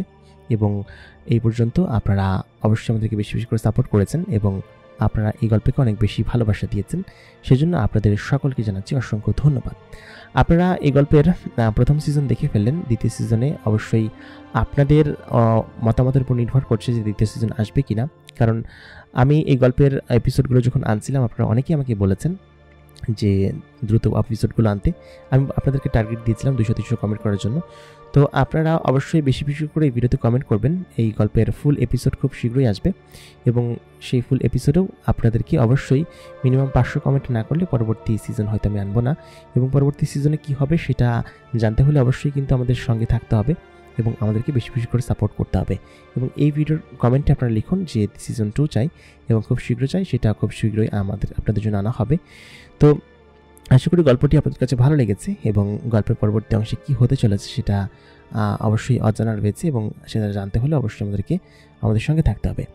এবং এই পর্যন্ত আপনারা অবশ্যই আমাদেরকে বেশি বেশি করে সাপোর্ট করেছেন, এবং আপনারা এই গল্পকে অনেক বেশি ভালোবাসা দিয়েছেন। সেজন্য আপনাদের সকলকে জানাচ্ছি অসংখ্য ধন্যবাদ। আপনারা এই গল্পের প্রথম সিজন দেখে ফেললেন, দ্বিতীয় সিজনে অবশ্যই আপনাদের মতামতের উপর নির্ভর করছে যে দ্বিতীয় সিজন আসবে কিনা, কারণ আমি এই গল্পের এপিসোডগুলো যখন আনছিলাম আপনারা অনেকেই আমাকে বলেছেন যে দ্রুত এপিসোডগুলো আনতে। আমি আপনাদেরকে টার্গেট দিয়েছিলাম 200-300 কমেন্ট করার জন্য। তো আপনারা অবশ্যই বেশি বেশি করে এই ভিডিওতে কমেন্ট করবেন। এই গল্পের ফুল এপিসোড খুব শীঘ্রই আসবে, এবং সেই ফুল এপিসোডেও আপনাদেরকে অবশ্যই মিনিমাম 500 কমেন্ট না করলে পরবর্তী সিজন হয়তো আমি আনবো না, এবং পরবর্তী সিজনে কি হবে সেটা জানতে হলে অবশ্যই কিন্তু আমাদের সঙ্গে থাকতে হবে এবং আমাদেরকে বেশি বেশি করে সাপোর্ট করতে হবে। এবং এই ভিডিওর কমেন্টে আপনারা লিখুন যে সিজন 2 চাই এবং খুব শীঘ্র চাই, সেটা খুব শীঘ্রই আপনাদের জন্য আনা হবে। তো আশা করি গল্পটি আপনাদের কাছে ভালো লেগেছে এবং গল্পের পরবর্তী অংশে কী হতে চলেছে সেটা অবশ্যই অজানা রয়েছে এবং সেটা জানতে হলে অবশ্যই আমাদের সঙ্গে থাকতে হবে।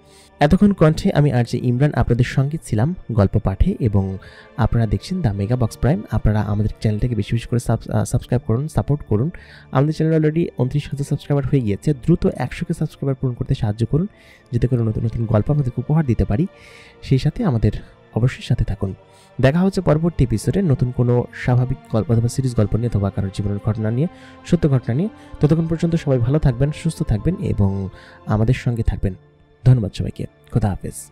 এতক্ষণ কণ্ঠে আমি আর যে ইমরান আপনাদের সঙ্গে ছিলাম গল্প পাঠে, এবং আপনারা দেখছেন দ্য মেগা বক্স প্রাইম। আপনারা আমাদের চ্যানেলটাকে বেশি বেশি করে সাবস্ক্রাইব করুন, সাপোর্ট করুন। আমাদের চ্যানেল অলরেডি 29,000 সাবস্ক্রাইবার হয়ে গিয়েছে। দ্রুত 100কে সাবস্ক্রাইবার পূরণ করতে সাহায্য করুন, যাতে করে নতুন নতুন গল্প আপনাদেরকে উপহার দিতে পারি। সেই সাথে আমাদের অবশ্যই সাথে থাকুন। দেখা হচ্ছে পরবর্তী এপিসোডে নতুন কোনো স্বাভাবিক গল্প অথবা সিরিজ গল্প নিয়ে অথবা কারোর জীবনের ঘটনা নিয়ে, সত্য ঘটনা নিয়ে। ততক্ষণ পর্যন্ত সবাই ভালো থাকবেন, সুস্থ থাকবেন এবং আমাদের সঙ্গে থাকবেন। ধন্যবাদ সবাইকে। খোদা হাফেজ।